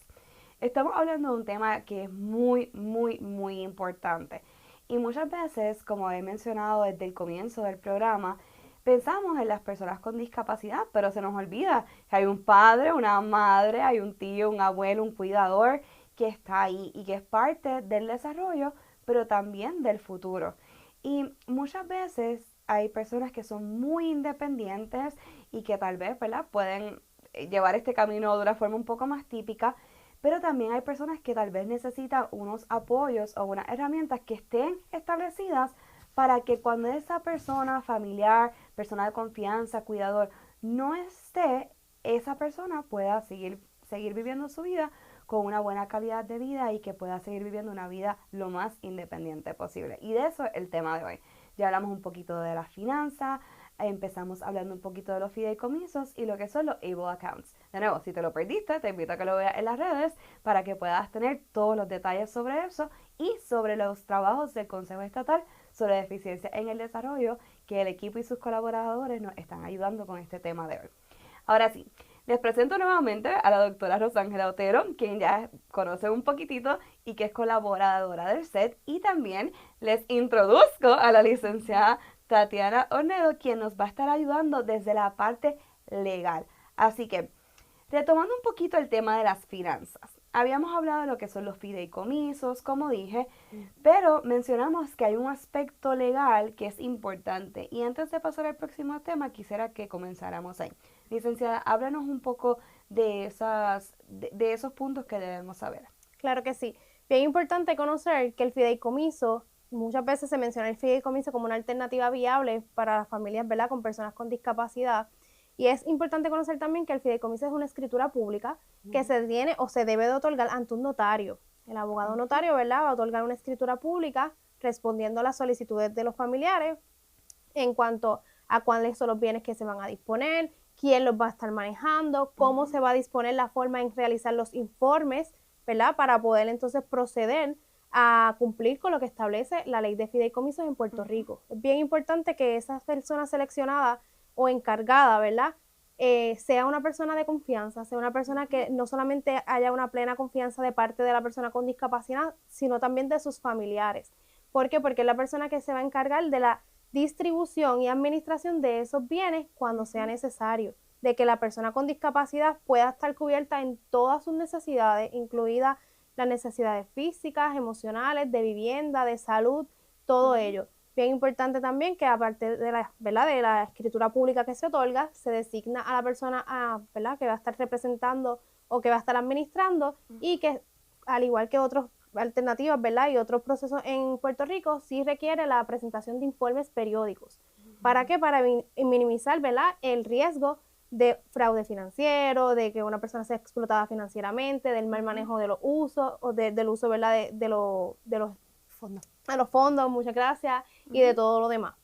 Estamos hablando de un tema que es muy, muy, muy importante. Y muchas veces, como he mencionado desde el comienzo del programa, pensamos en las personas con discapacidad, pero se nos olvida que hay un padre, una madre, hay un tío, un abuelo, un cuidador que está ahí y que es parte del desarrollo, pero también del futuro. Y muchas veces hay personas que son muy independientes y que tal vez, ¿verdad?, pueden llevar este camino de una forma un poco más típica, pero también hay personas que tal vez necesitan unos apoyos o unas herramientas que estén establecidas para que cuando esa persona familiar, persona de confianza, cuidador, no esté, esa persona pueda seguir viviendo su vida con una buena calidad de vida y que pueda seguir viviendo una vida lo más independiente posible. Y de eso es el tema de hoy. Ya hablamos un poquito de las finanzas, empezamos hablando un poquito de los fideicomisos y lo que son los able accounts. De nuevo, si te lo perdiste, te invito a que lo veas en las redes para que puedas tener todos los detalles sobre eso y sobre los trabajos del Consejo Estatal sobre Deficiencia en el Desarrollo, que el equipo y sus colaboradores nos están ayudando con este tema de hoy. Ahora sí, les presento nuevamente a la doctora Rosángela Otero, quien ya conoce un poquitito y que es colaboradora del SET, y también les introduzco a la licenciada Tatiana Ornedo, quien nos va a estar ayudando desde la parte legal. Así que, retomando un poquito el tema de las finanzas. Habíamos hablado de lo que son los fideicomisos, como dije, pero mencionamos que hay un aspecto legal que es importante. Y antes de pasar al próximo tema, quisiera que comenzáramos ahí. Licenciada, háblanos un poco de esos puntos que debemos saber. Claro que sí. Bien importante conocer que el fideicomiso, muchas veces se menciona el fideicomiso como una alternativa viable para las familias, ¿verdad?, con personas con discapacidad. Y es importante conocer también que el fideicomiso es una escritura pública que se tiene o se debe de otorgar ante un notario. El abogado notario, ¿verdad?, va a otorgar una escritura pública respondiendo a las solicitudes de los familiares en cuanto a cuáles son los bienes que se van a disponer, quién los va a estar manejando, cómo se va a disponer la forma en realizar los informes, ¿verdad?, para poder entonces proceder a cumplir con lo que establece la ley de fideicomisos en Puerto Rico. Es bien importante que esa persona seleccionada o encargada, ¿verdad?, sea una persona de confianza, sea una persona que no solamente haya una plena confianza de parte de la persona con discapacidad, sino también de sus familiares. ¿Por qué? Porque es la persona que se va a encargar de la distribución y administración de esos bienes cuando sea necesario, de que la persona con discapacidad pueda estar cubierta en todas sus necesidades, incluidas las necesidades físicas, emocionales, de vivienda, de salud, todo ello. Bien importante también que aparte de la, ¿verdad?, de la escritura pública que se otorga, se designa a la persona, ¿verdad?, que va a estar representando o que va a estar administrando y que, al igual que otras alternativas, ¿verdad?, y otros procesos en Puerto Rico, sí requiere la presentación de informes periódicos. ¿Para qué? Para minimizar, ¿verdad?, el riesgo de fraude financiero, de que una persona sea explotada financieramente, del mal manejo de los usos, o del uso, ¿verdad?, de los fondos. A los fondos, muchas gracias, y de todo lo demás.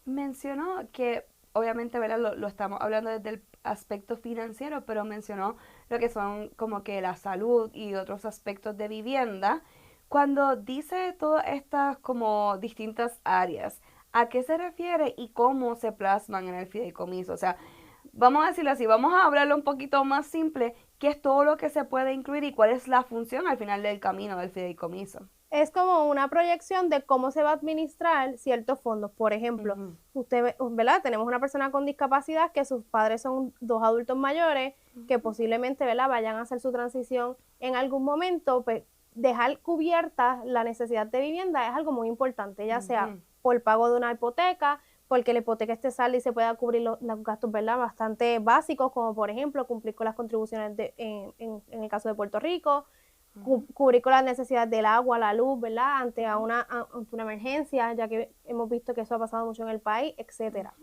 Mencionó que, obviamente, ¿verdad?, lo estamos hablando desde el aspecto financiero, pero mencionó lo que son como que la salud y otros aspectos de vivienda. Cuando dice todas estas como distintas áreas, ¿a qué se refiere y cómo se plasman en el fideicomiso? O sea, vamos a decirlo así, vamos a hablarlo un poquito más simple, ¿qué es todo lo que se puede incluir y cuál es la función al final del camino del fideicomiso? Es como una proyección de cómo se va a administrar ciertos fondos. Por ejemplo, usted, ¿verdad?, tenemos una persona con discapacidad que sus padres son dos adultos mayores que posiblemente, ¿verdad?, vayan a hacer su transición en algún momento. Pues dejar cubierta la necesidad de vivienda es algo muy importante, ya sea por el pago de una hipoteca, porque la hipoteca esté salda y se pueda cubrir los gastos, ¿verdad?, bastante básicos, como por ejemplo cumplir con las contribuciones en el caso de Puerto Rico, cubrir con las necesidades del agua, la luz, ¿verdad?, ante una emergencia, ya que hemos visto que eso ha pasado mucho en el país, etcétera.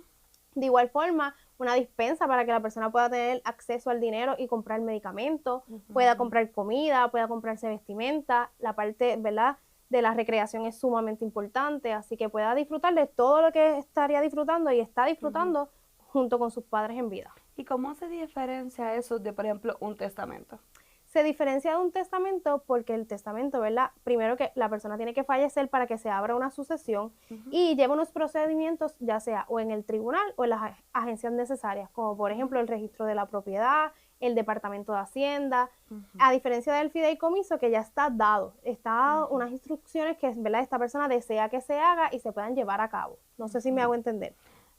De igual forma, una dispensa para que la persona pueda tener acceso al dinero y comprar medicamentos, pueda comprar comida, pueda comprarse vestimenta. La parte, ¿verdad?, de la recreación es sumamente importante, así que pueda disfrutar de todo lo que estaría disfrutando y está disfrutando junto con sus padres en vida. ¿Y cómo se diferencia eso de, por ejemplo, un testamento? Se diferencia de un testamento porque el testamento, ¿verdad?, primero que la persona tiene que fallecer para que se abra una sucesión y lleva unos procedimientos, ya sea o en el tribunal o en las agencias necesarias, como por ejemplo el registro de la propiedad, el Departamento de Hacienda, a diferencia del fideicomiso que ya está dado, está unas instrucciones que, ¿verdad?, esta persona desea que se haga y se puedan llevar a cabo. No sé si me hago entender.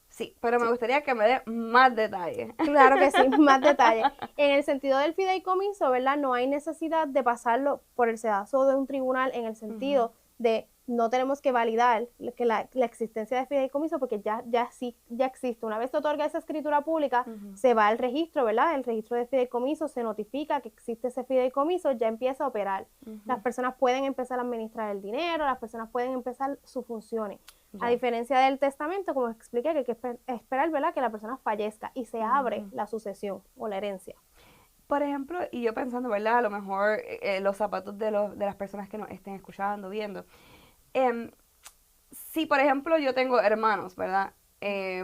Sí, pero me gustaría que me dé más detalles. Claro que sí, más detalles. En el sentido del fideicomiso, ¿verdad? No hay necesidad de pasarlo por el sedazo de un tribunal en el sentido de no tenemos que validar que la existencia de fideicomiso porque ya existe. Una vez se otorga esa escritura pública, se va al registro, ¿verdad? El registro de fideicomiso, se notifica que existe ese fideicomiso, ya empieza a operar. Las personas pueden empezar a administrar el dinero, las personas pueden empezar sus funciones. A diferencia del testamento, como expliqué, que hay que esperar, ¿verdad?, que la persona fallezca y se abre la sucesión o la herencia. Por ejemplo, y yo pensando, ¿verdad? A lo mejor los zapatos de las personas que nos estén escuchando, viendo. Si, por ejemplo, yo tengo hermanos, ¿verdad?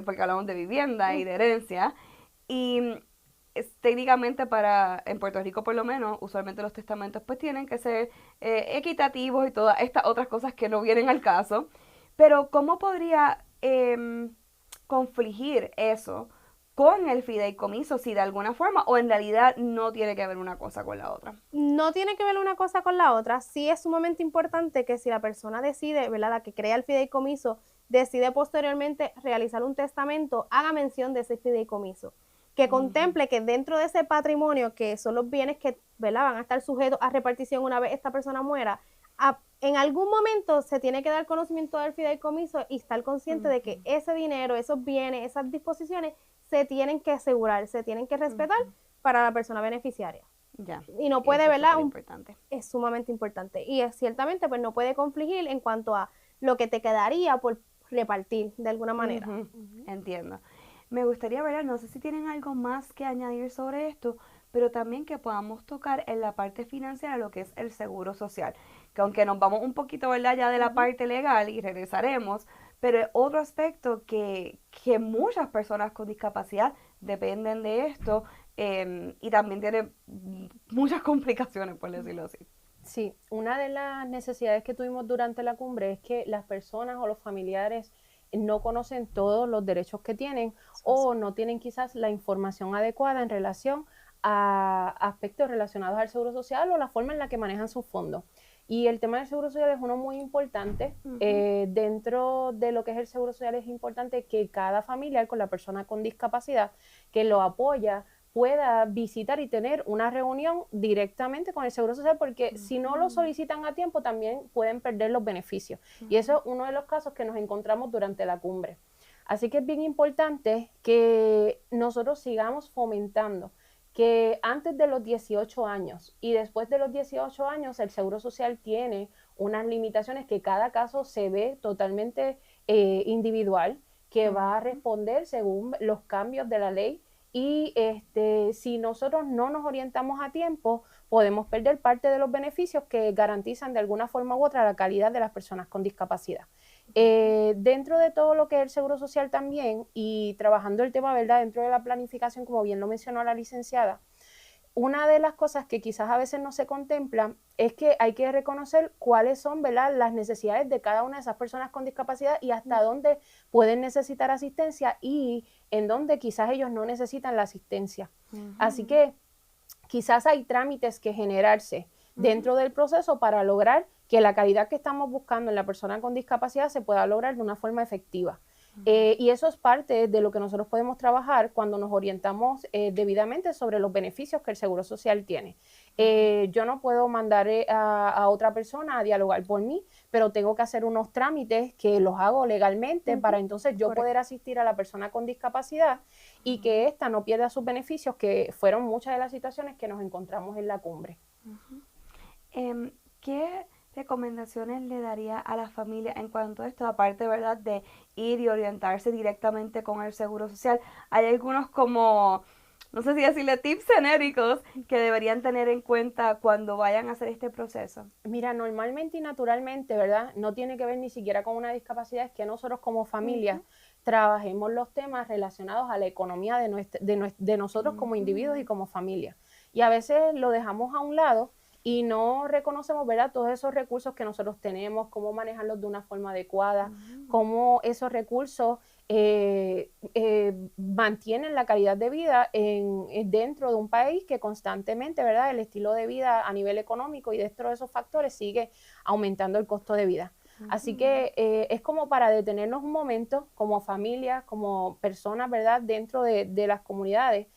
Porque hablamos de vivienda y de herencia. Y técnicamente en Puerto Rico por lo menos, usualmente los testamentos pues tienen que ser equitativos y todas estas otras cosas que no vienen al caso. Pero ¿cómo podría confligir eso con el fideicomiso, si de alguna forma, o en realidad no tiene que ver una cosa con la otra? No tiene que ver una cosa con la otra. Sí es sumamente importante que si la persona decide, ¿verdad?, la que crea el fideicomiso, decide posteriormente realizar un testamento, haga mención de ese fideicomiso. Que contemple que dentro de ese patrimonio, que son los bienes que, ¿verdad?, van a estar sujetos a repartición una vez esta persona muera, en algún momento se tiene que dar conocimiento del fideicomiso y estar consciente de que ese dinero, esos bienes, esas disposiciones se tienen que asegurar, se tienen que respetar para la persona beneficiaria. Ya. Y no puede, ¿verdad? Es sumamente importante. Y ciertamente pues no puede confligir en cuanto a lo que te quedaría por repartir de alguna manera. Entiendo. Me gustaría, ¿verdad? No sé si tienen algo más que añadir sobre esto, pero también que podamos tocar en la parte financiera lo que es el seguro social. Que aunque nos vamos un poquito, ¿verdad?, ya de la parte legal y regresaremos, pero es otro aspecto que muchas personas con discapacidad dependen de esto y también tiene muchas complicaciones, por decirlo así. Sí, una de las necesidades que tuvimos durante la cumbre es que las personas o los familiares no conocen todos los derechos que tienen o no tienen quizás la información adecuada en relación a aspectos relacionados al seguro social o la forma en la que manejan sus fondos. Y el tema del seguro social es uno muy importante. Dentro de lo que es el seguro social es importante que cada familiar con la persona con discapacidad que lo apoya pueda visitar y tener una reunión directamente con el Seguro Social, porque si no lo solicitan a tiempo también pueden perder los beneficios. Y eso es uno de los casos que nos encontramos durante la cumbre. Así que es bien importante que nosotros sigamos fomentando que antes de los 18 años y después de los 18 años el Seguro Social tiene unas limitaciones que cada caso se ve totalmente individual, que va a responder según los cambios de la ley. Y si nosotros no nos orientamos a tiempo, podemos perder parte de los beneficios que garantizan de alguna forma u otra la calidad de las personas con discapacidad. Dentro de todo lo que es el Seguro Social también, y trabajando el tema, ¿verdad?, dentro de la planificación, como bien lo mencionó la licenciada, una de las cosas que quizás a veces no se contempla es que hay que reconocer cuáles son, ¿verdad?, las necesidades de cada una de esas personas con discapacidad y hasta dónde pueden necesitar asistencia y en dónde quizás ellos no necesitan la asistencia. Así que quizás hay trámites que generarse dentro del proceso para lograr que la calidad que estamos buscando en la persona con discapacidad se pueda lograr de una forma efectiva. Y eso es parte de lo que nosotros podemos trabajar cuando nos orientamos debidamente sobre los beneficios que el Seguro Social tiene. Yo no puedo mandar a otra persona a dialogar por mí, pero tengo que hacer unos trámites que los hago legalmente para entonces yo poder asistir a la persona con discapacidad y que ésta no pierda sus beneficios, que fueron muchas de las situaciones que nos encontramos en la cumbre. ¿Qué recomendaciones le daría a la familia en cuanto a esto, aparte, ¿verdad?, de ir y orientarse directamente con el Seguro Social? Hay algunos como, no sé si decirle tips genéricos que deberían tener en cuenta cuando vayan a hacer este proceso. Mira, normalmente y naturalmente, ¿verdad?, no tiene que ver ni siquiera con una discapacidad, es que nosotros como familia trabajemos los temas relacionados a la economía de nosotros como individuos y como familia. Y a veces lo dejamos a un lado y no reconocemos, ¿verdad?, todos esos recursos que nosotros tenemos, cómo manejarlos de una forma adecuada, cómo esos recursos mantienen la calidad de vida dentro de un país que constantemente, ¿verdad?, el estilo de vida a nivel económico y dentro de esos factores sigue aumentando el costo de vida. Así que es como para detenernos un momento como familia, como personas, ¿verdad?, dentro de las comunidades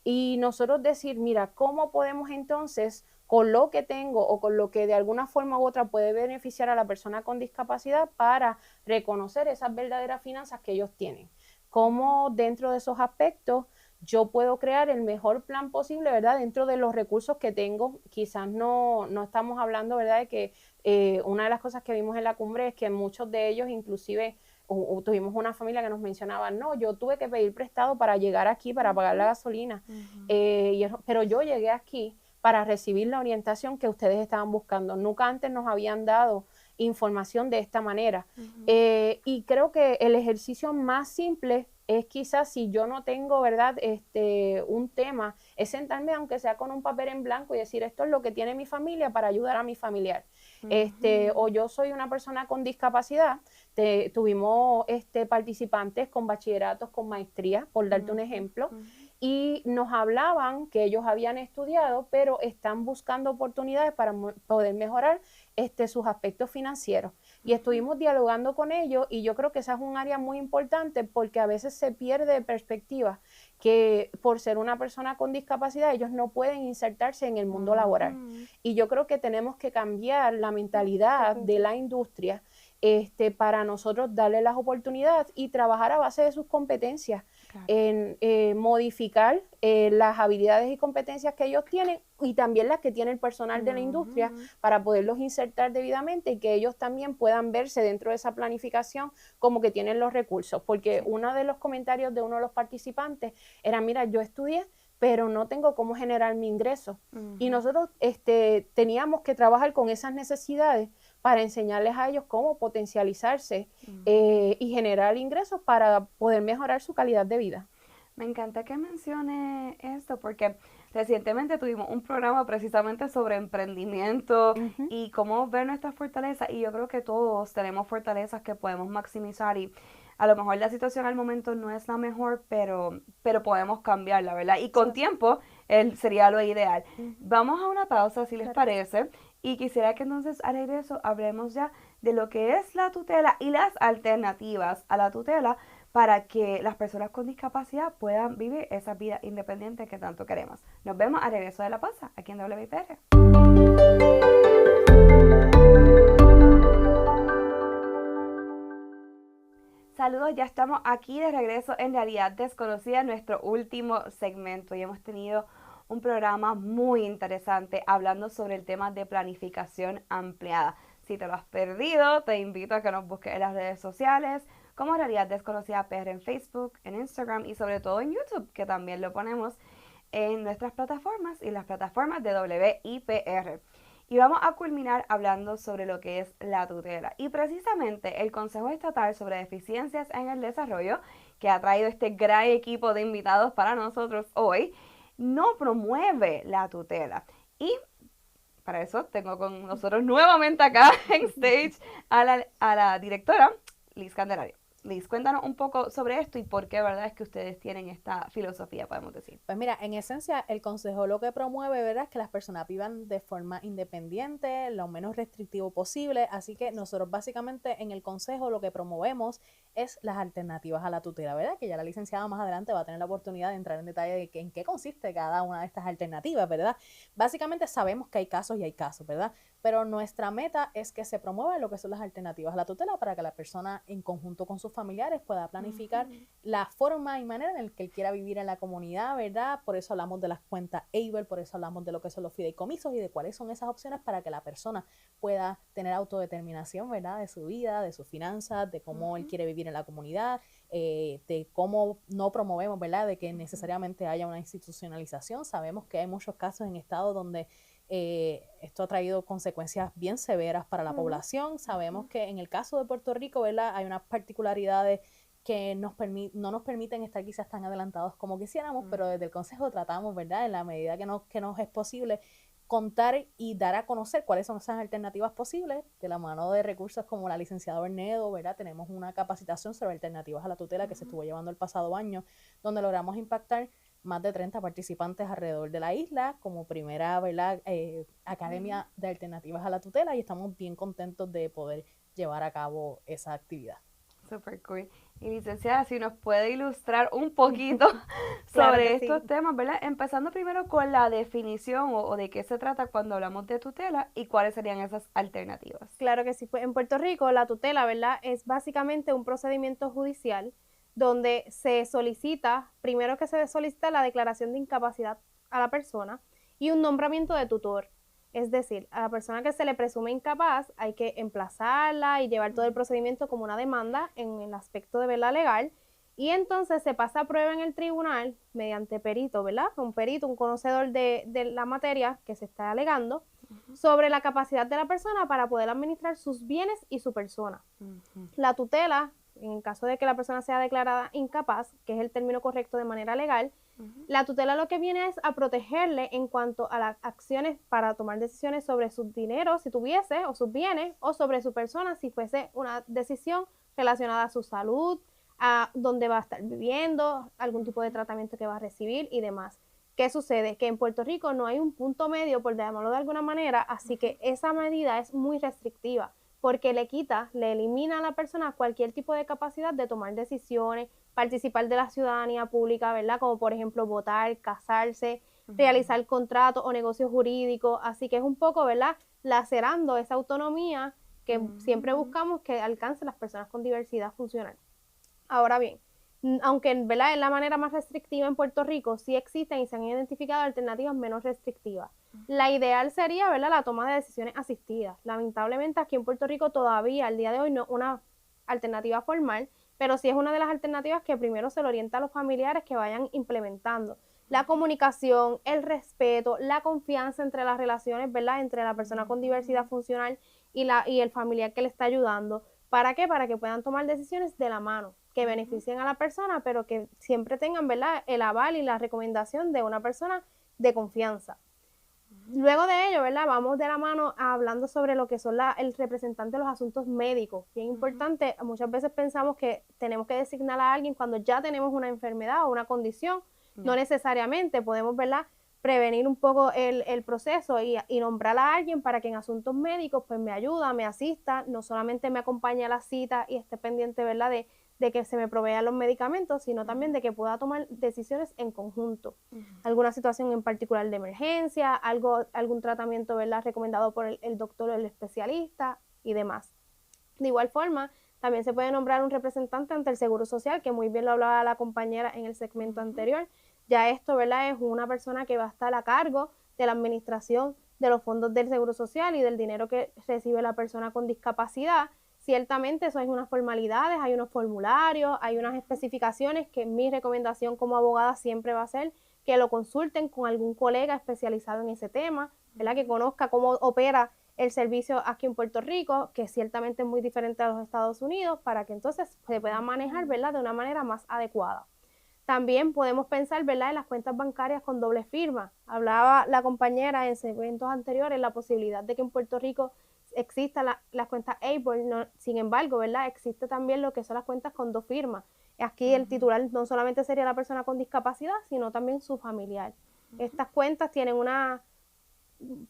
y nosotros decir, mira, ¿cómo podemos entonces, con lo que tengo o con lo que de alguna forma u otra puede beneficiar a la persona con discapacidad para reconocer esas verdaderas finanzas que ellos tienen? ¿Cómo dentro de esos aspectos yo puedo crear el mejor plan posible, ¿verdad?, dentro de los recursos que tengo? Quizás no estamos hablando, ¿verdad?, de que una de las cosas que vimos en la cumbre es que muchos de ellos inclusive tuvimos una familia que nos mencionaba, no, yo tuve que pedir prestado para llegar aquí, para pagar la gasolina, pero yo llegué aquí para recibir la orientación que ustedes estaban buscando. Nunca antes nos habían dado información de esta manera. Y creo que el ejercicio más simple es quizás si yo no tengo, ¿verdad?, un tema, es sentarme aunque sea con un papel en blanco y decir, esto es lo que tiene mi familia para ayudar a mi familiar. O yo soy una persona con discapacidad, tuvimos participantes con bachilleratos, con maestría, por darte un ejemplo, y nos hablaban que ellos habían estudiado, pero están buscando oportunidades para poder mejorar sus aspectos financieros. Y estuvimos dialogando con ellos y yo creo que esa es un área muy importante porque a veces se pierde de perspectiva que por ser una persona con discapacidad ellos no pueden insertarse en el mundo laboral. Y yo creo que tenemos que cambiar la mentalidad de la industria para nosotros darle las oportunidades y trabajar a base de sus competencias, en modificar las habilidades y competencias que ellos tienen y también las que tiene el personal de la industria para poderlos insertar debidamente y que ellos también puedan verse dentro de esa planificación como que tienen los recursos, porque uno de los comentarios de uno de los participantes era, mira, yo estudié, pero no tengo cómo generar mi ingreso. Y nosotros teníamos que trabajar con esas necesidades para enseñarles a ellos cómo potencializarse y generar ingresos para poder mejorar su calidad de vida. Me encanta que mencione esto porque recientemente tuvimos un programa precisamente sobre emprendimiento y cómo ver nuestras fortalezas y yo creo que todos tenemos fortalezas que podemos maximizar y a lo mejor la situación al momento no es la mejor, pero podemos cambiarla, ¿verdad? Y con tiempo sería lo ideal. Vamos a una pausa, si les parece, y quisiera que entonces al regreso hablemos ya de lo que es la tutela y las alternativas a la tutela para que las personas con discapacidad puedan vivir esa vida independiente que tanto queremos. Nos vemos al regreso de la pausa, aquí en WIPR. Saludos, ya estamos aquí de regreso en Realidad Desconocida, nuestro último segmento y hemos tenido un programa muy interesante hablando sobre el tema de planificación ampliada. Si te lo has perdido, te invito a que nos busques en las redes sociales como Realidad Desconocida PR en Facebook, en Instagram y sobre todo en YouTube, que también lo ponemos en nuestras plataformas y las plataformas de WIPR. Y vamos a culminar hablando sobre lo que es la tutela. Y precisamente el Consejo Estatal sobre Deficiencias en el Desarrollo, que ha traído este gran equipo de invitados para nosotros hoy, no promueve la tutela. Y para eso tengo con nosotros nuevamente acá en stage a la directora Liz Candelario. Liz, cuéntanos un poco sobre esto y por qué, ¿verdad?, es que ustedes tienen esta filosofía, podemos decir. Pues mira, en esencia, el consejo lo que promueve, ¿verdad?, es que las personas vivan de forma independiente, lo menos restrictivo posible, así que nosotros básicamente en el consejo lo que promovemos es las alternativas a la tutela, ¿verdad?, que ya la licenciada más adelante va a tener la oportunidad de entrar en detalle de en qué consiste cada una de estas alternativas, ¿verdad? Básicamente sabemos que hay casos y hay casos, ¿verdad?, pero nuestra meta es que se promuevan lo que son las alternativas a la tutela para que la persona en conjunto con sus familiares pueda planificar la forma y manera en la que él quiera vivir en la comunidad, ¿verdad? Por eso hablamos de las cuentas ABLE, por eso hablamos de lo que son los fideicomisos y de cuáles son esas opciones para que la persona pueda tener autodeterminación, ¿verdad?, de su vida, de sus finanzas, de cómo él quiere vivir en la comunidad, de cómo no promovemos, ¿verdad?, de que necesariamente haya una institucionalización. Sabemos que hay muchos casos en estados donde esto ha traído consecuencias bien severas para la población. Sabemos que en el caso de Puerto Rico, ¿verdad?, hay unas particularidades que no nos permiten estar quizás tan adelantados como quisiéramos, pero desde el Consejo tratamos, ¿verdad?, en la medida que nos es posible, contar y dar a conocer cuáles son esas alternativas posibles de la mano de recursos como la licenciada Bernedo, ¿verdad? Tenemos una capacitación sobre alternativas a la tutela que se estuvo llevando el pasado año, donde logramos impactar más de 30 participantes alrededor de la isla como primera, ¿verdad? Academia de alternativas a la tutela, y estamos bien contentos de poder llevar a cabo esa actividad. Super cool. Y licenciada, si nos puede ilustrar un poquito Claro sobre que estos sí. temas, ¿verdad? Empezando primero con la definición o de qué se trata cuando hablamos de tutela y cuáles serían esas alternativas. Claro que sí. Pues en Puerto Rico la tutela, ¿verdad? Es básicamente un procedimiento judicial donde se solicita, primero que se solicita la declaración de incapacidad a la persona y un nombramiento de tutor. Es decir, a la persona que se le presume incapaz hay que emplazarla y llevar todo el procedimiento como una demanda en el aspecto de verdad legal, y entonces se pasa a prueba en el tribunal mediante perito, ¿verdad? Un perito, un conocedor de la materia que se está alegando, sobre la capacidad de la persona para poder administrar sus bienes y su persona. La tutela, en caso de que la persona sea declarada incapaz, que es el término correcto de manera legal, la tutela lo que viene es a protegerle en cuanto a las acciones para tomar decisiones sobre sus dineros, si tuviese, o sus bienes, o sobre su persona, si fuese una decisión relacionada a su salud, a dónde va a estar viviendo, algún tipo de tratamiento que va a recibir y demás. ¿Qué sucede? Que en Puerto Rico no hay un punto medio, por llamarlo de alguna manera, así que esa medida es muy restrictiva, porque le quita, le elimina a la persona cualquier tipo de capacidad de tomar decisiones, participar de la ciudadanía pública, ¿verdad? Como por ejemplo votar, casarse, realizar contratos o negocios jurídicos, así que es un poco, ¿verdad? Lacerando esa autonomía que siempre buscamos que alcance las personas con diversidad funcional. Ahora bien, aunque ¿verdad? Es la manera más restrictiva en Puerto Rico, sí existen y se han identificado alternativas menos restrictivas. La ideal sería, ¿verdad?, la toma de decisiones asistidas. Lamentablemente aquí en Puerto Rico todavía al día de hoy no es una alternativa formal, pero sí es una de las alternativas que primero se le orienta a los familiares que vayan implementando. La comunicación, el respeto, la confianza entre las relaciones, ¿verdad?, entre la persona con diversidad funcional y el familiar que le está ayudando. ¿Para qué? Para que puedan tomar decisiones de la mano, que beneficien a la persona, pero que siempre tengan, ¿verdad?, el aval y la recomendación de una persona de confianza. Luego de ello, ¿verdad?, vamos de la mano hablando sobre lo que son el representante de los asuntos médicos. Bien importante, muchas veces pensamos que tenemos que designar a alguien cuando ya tenemos una enfermedad o una condición. No necesariamente, podemos, ¿verdad?, prevenir un poco el proceso y nombrar a alguien para que en asuntos médicos pues me ayuda, me asista, no solamente me acompañe a la cita y esté pendiente, ¿verdad?, de que se me provean los medicamentos, sino también de que pueda tomar decisiones en conjunto. Alguna situación en particular de emergencia, algún tratamiento, ¿verdad?, recomendado por el doctor o el especialista y demás. De igual forma, también se puede nombrar un representante ante el Seguro Social, que muy bien lo hablaba la compañera en el segmento anterior. Ya esto, ¿verdad?, es una persona que va a estar a cargo de la administración de los fondos del Seguro Social y del dinero que recibe la persona con discapacidad. Ciertamente eso hay unas formalidades, hay unos formularios, hay unas especificaciones que mi recomendación como abogada siempre va a ser que lo consulten con algún colega especializado en ese tema, ¿verdad?, que conozca cómo opera el servicio aquí en Puerto Rico, que ciertamente es muy diferente a los Estados Unidos, para que entonces se pueda manejar, ¿verdad?, de una manera más adecuada. También podemos pensar, ¿verdad?, en las cuentas bancarias con doble firma. Hablaba la compañera en segmentos anteriores la posibilidad de que en Puerto Rico exista las cuentas Able, no, sin embargo, ¿verdad?, existe también lo que son las cuentas con dos firmas. Aquí el titular no solamente sería la persona con discapacidad, sino también su familiar. Estas cuentas tienen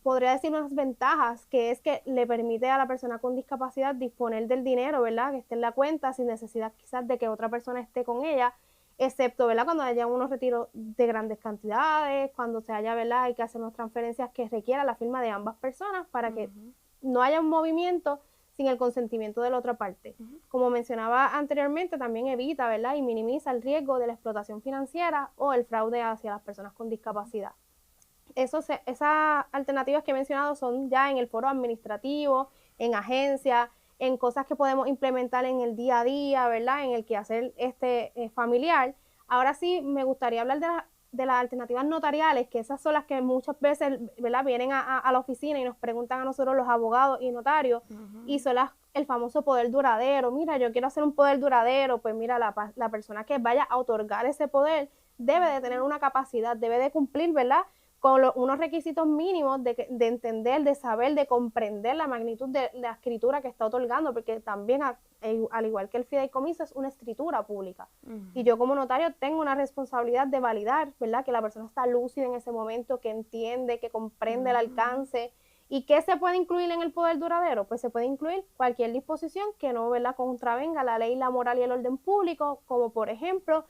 podría decir unas ventajas, que es que le permite a la persona con discapacidad disponer del dinero, ¿verdad?, que esté en la cuenta sin necesidad quizás de que otra persona esté con ella, excepto, ¿verdad?, cuando haya unos retiros de grandes cantidades, cuando se haya, ¿verdad?, hay que hacer unas transferencias que requieran la firma de ambas personas para que no haya un movimiento sin el consentimiento de la otra parte. Como mencionaba anteriormente, también evita, ¿verdad?, y minimiza el riesgo de la explotación financiera o el fraude hacia las personas con discapacidad. Esas alternativas que he mencionado son ya en el foro administrativo, en agencias, en cosas que podemos implementar en el día a día, ¿verdad?, en el quehacer familiar. Ahora sí me gustaría hablar de las alternativas notariales, que esas son las que muchas veces, ¿verdad?, vienen a la oficina y nos preguntan a nosotros los abogados y notarios, y son el famoso poder duradero. Mira, yo quiero hacer un poder duradero. Pues mira, la persona que vaya a otorgar ese poder debe de tener una capacidad, debe de cumplir, ¿verdad?, con unos requisitos mínimos de entender, de saber, de comprender la magnitud de la escritura que está otorgando, porque también, al igual que el fideicomiso, es una escritura pública. Y yo como notario tengo una responsabilidad de validar, ¿verdad?, que la persona está lúcida en ese momento, que entiende, que comprende el alcance. ¿Y qué se puede incluir en el poder duradero? Pues se puede incluir cualquier disposición que no, ¿verdad?, contravenga la ley, la moral y el orden público, como por ejemplo,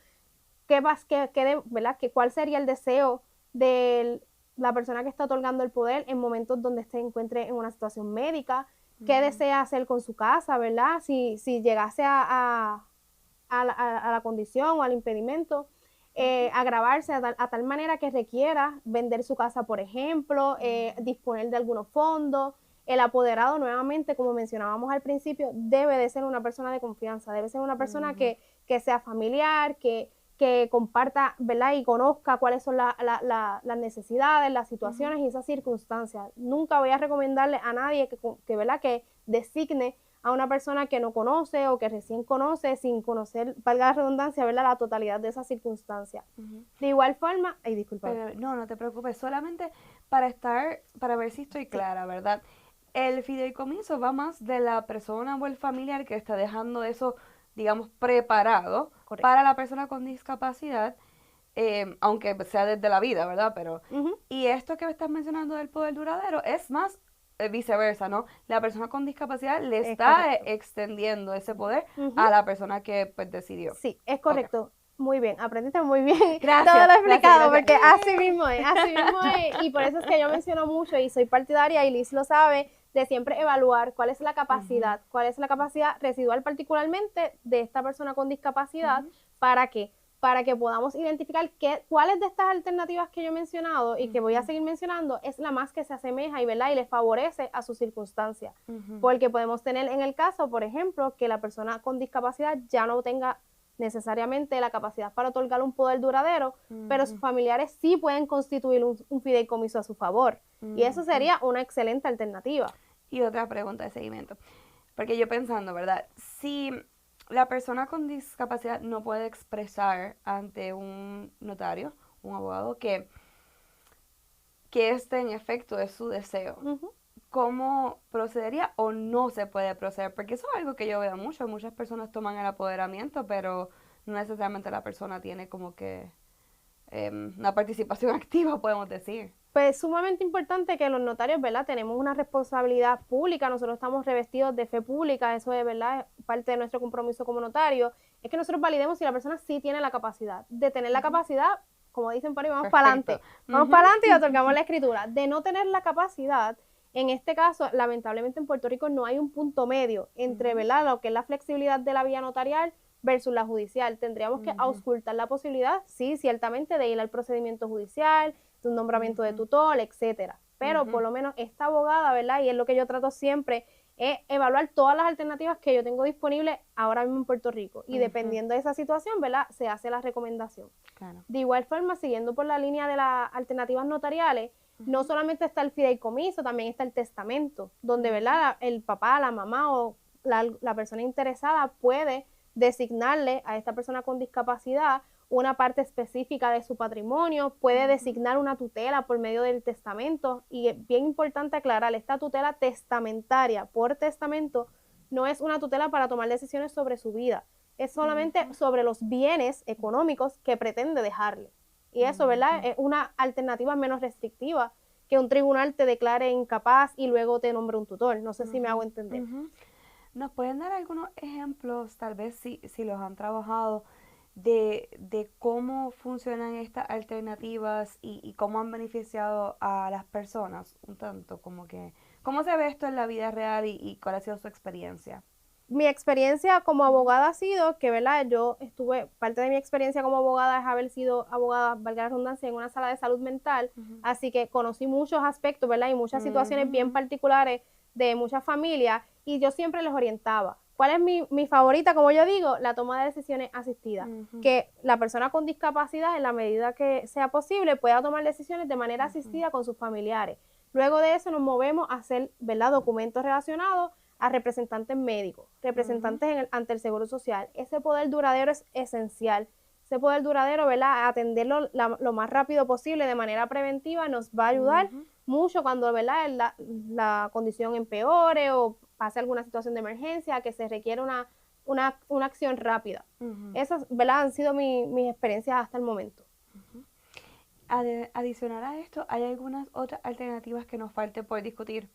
¿verdad?, cuál sería el deseo de la persona que está otorgando el poder en momentos donde se encuentre en una situación médica, qué desea hacer con su casa, ¿verdad? Si llegase a la condición o al impedimento, agravarse a tal manera que requiera vender su casa, por ejemplo, disponer de algunos fondos. El apoderado, nuevamente, como mencionábamos al principio, debe de ser una persona de confianza, debe ser una persona que sea familiar, que comparta, ¿verdad?, y conozca cuáles son las necesidades, las situaciones y esas circunstancias. Nunca voy a recomendarle a nadie ¿verdad?, que designe a una persona que no conoce o que recién conoce, sin conocer, valga la redundancia, ¿verdad?, la totalidad de esas circunstancias. De igual forma, disculpa. No te preocupes, solamente para ver si estoy clara, ¿verdad? El fideicomiso va más de la persona o el familiar que está dejando eso, digamos, preparado. Correcto. Para la persona con discapacidad, aunque sea desde la vida, ¿verdad? Pero y esto que me estás mencionando del poder duradero es más viceversa, ¿no? La persona con discapacidad le está extendiendo ese poder a la persona que pues decidió. Sí, es correcto. Okay. Muy bien, aprendiste muy bien. Gracias. Todo lo explicado, gracias. Porque así mismo es. Y por eso es que yo menciono mucho y soy partidaria, y Liz lo sabe, de siempre evaluar cuál es la capacidad, residual particularmente de esta persona con discapacidad. ¿Para qué? Para que podamos identificar cuáles de estas alternativas que yo he mencionado y que voy a seguir mencionando es la más que se asemeja y, ¿verdad?, y le favorece a sus circunstancias. Porque podemos tener en el caso, por ejemplo, que la persona con discapacidad ya no tenga necesariamente la capacidad para otorgar un poder duradero, pero sus familiares sí pueden constituir un fideicomiso a su favor. Y eso sería una excelente alternativa. Y otra pregunta de seguimiento, porque yo pensando, ¿verdad? Si la persona con discapacidad no puede expresar ante un notario, un abogado, que este en efecto es su deseo, ¿cómo procedería o no se puede proceder? Porque eso es algo que yo veo mucho. Muchas personas toman el apoderamiento, pero no necesariamente la persona tiene como que una participación activa, podemos decir. Pues sumamente importante que los notarios, ¿verdad?, tenemos una responsabilidad pública, nosotros estamos revestidos de fe pública, eso es, ¿verdad?, parte de nuestro compromiso como notario, es que nosotros validemos si la persona sí tiene la capacidad. De tener la capacidad, como dicen por ahí, vamos para adelante. Vamos para adelante y otorgamos la escritura. De no tener la capacidad, en este caso, lamentablemente en Puerto Rico no hay un punto medio entre, ¿verdad?, lo que es la flexibilidad de la vía notarial versus la judicial. Tendríamos que auscultar la posibilidad, sí, ciertamente, de ir al procedimiento judicial, de un nombramiento de tutor, etcétera. Pero por lo menos esta abogada, ¿verdad?, y es lo que yo trato siempre, es evaluar todas las alternativas que yo tengo disponibles ahora mismo en Puerto Rico. Y dependiendo de esa situación, ¿verdad?, se hace la recomendación. Claro. De igual forma, siguiendo por la línea de las alternativas notariales, no solamente está el fideicomiso, también está el testamento, donde, ¿verdad?, el papá, la mamá o la persona interesada puede designarle a esta persona con discapacidad una parte específica de su patrimonio, puede designar una tutela por medio del testamento, y es bien importante aclarar, esta tutela testamentaria por testamento no es una tutela para tomar decisiones sobre su vida, es solamente sobre los bienes económicos que pretende dejarle. Y eso, ¿verdad?, es una alternativa menos restrictiva que un tribunal te declare incapaz y luego te nombre un tutor. No sé si me hago entender. ¿Nos pueden dar algunos ejemplos, tal vez si los han trabajado, de cómo funcionan estas alternativas y cómo han beneficiado a las personas? Un tanto, como que, ¿cómo se ve esto en la vida real y cuál ha sido su experiencia? Mi experiencia como abogada ha sido que, ¿verdad?, parte de mi experiencia como abogada es haber sido abogada, valga la redundancia, en una sala de salud mental, así que conocí muchos aspectos, ¿verdad?, y muchas situaciones bien particulares de muchas familias, y yo siempre les orientaba. ¿Cuál es mi favorita? Como yo digo, la toma de decisiones asistida. Que la persona con discapacidad, en la medida que sea posible, pueda tomar decisiones de manera asistida con sus familiares. Luego de eso nos movemos a hacer, ¿verdad?, documentos relacionados a representantes médicos, representantes ante el Seguro Social. Ese poder duradero es esencial. ese poder duradero, ¿verdad? Atenderlo lo más rápido posible de manera preventiva nos va a ayudar mucho cuando, ¿verdad? La condición empeore o pase alguna situación de emergencia, que se requiere una acción rápida. Esas, ¿verdad? Han sido mis experiencias hasta el momento. Adicional a esto, ¿hay algunas otras alternativas que nos falte por discutir?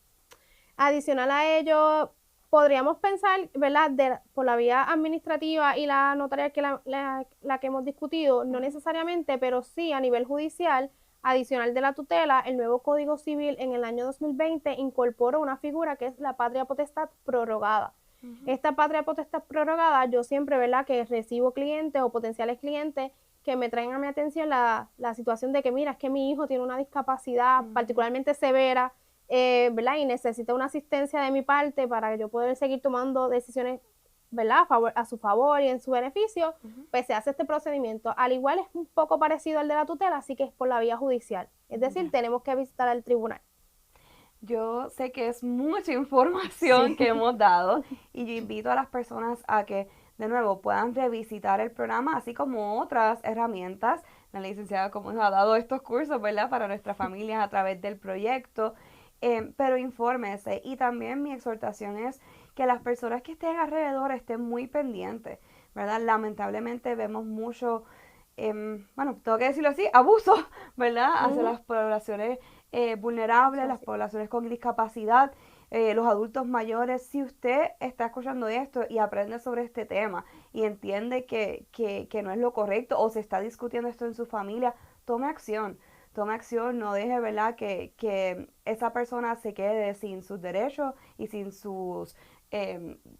Adicional a ello, podríamos pensar, ¿verdad? Por la vía administrativa y la notarial, que la que hemos discutido, no necesariamente, pero sí a nivel judicial, adicional de la tutela, el nuevo Código Civil en el año 2020 incorporó una figura que es la patria potestad prorrogada. Esta patria potestad prorrogada, yo siempre, ¿verdad?, que recibo clientes o potenciales clientes que me traen a mi atención la situación de que, mira, es que mi hijo tiene una discapacidad particularmente severa, ¿verdad? Y necesita una asistencia de mi parte para yo poder seguir tomando decisiones, ¿verdad? A su favor y en su beneficio, pues se hace este procedimiento. Al igual es un poco parecido al de la tutela, así que es por la vía judicial. Es decir, tenemos que visitar al tribunal. Yo sé que es mucha información que hemos dado y yo invito a las personas a que de nuevo puedan revisitar el programa, así como otras herramientas. La licenciada como nos ha dado estos cursos, ¿verdad?, para nuestras familias a través del proyecto, pero infórmese. Y también mi exhortación es que las personas que estén alrededor estén muy pendientes, ¿verdad? Lamentablemente vemos mucho, bueno, tengo que decirlo así, abuso, ¿verdad?, hacia las poblaciones vulnerables, las poblaciones con discapacidad, los adultos mayores. Si usted está escuchando esto y aprende sobre este tema y entiende que no es lo correcto o se está discutiendo esto en su familia, tome acción, no deje, ¿verdad?, que esa persona se quede sin sus derechos y sin sus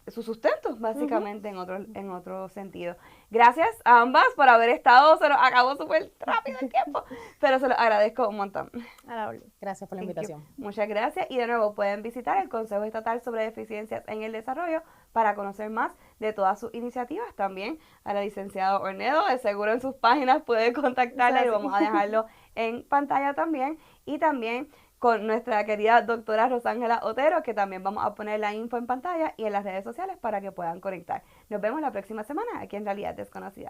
sustentos, básicamente, en otro sentido. Gracias a ambas por haber estado, se nos acabó súper rápido el tiempo, pero se lo agradezco un montón. Gracias por la invitación. Muchas gracias, y de nuevo pueden visitar el Consejo Estatal sobre Deficiencias en el Desarrollo para conocer más de todas sus iniciativas. También a la licenciada Ornedo, de seguro en sus páginas puede contactarla y vamos a dejarlo en pantalla también. Y también con nuestra querida doctora Rosángela Otero, que también vamos a poner la info en pantalla y en las redes sociales para que puedan conectar. Nos vemos la próxima semana aquí en Realidad Desconocida.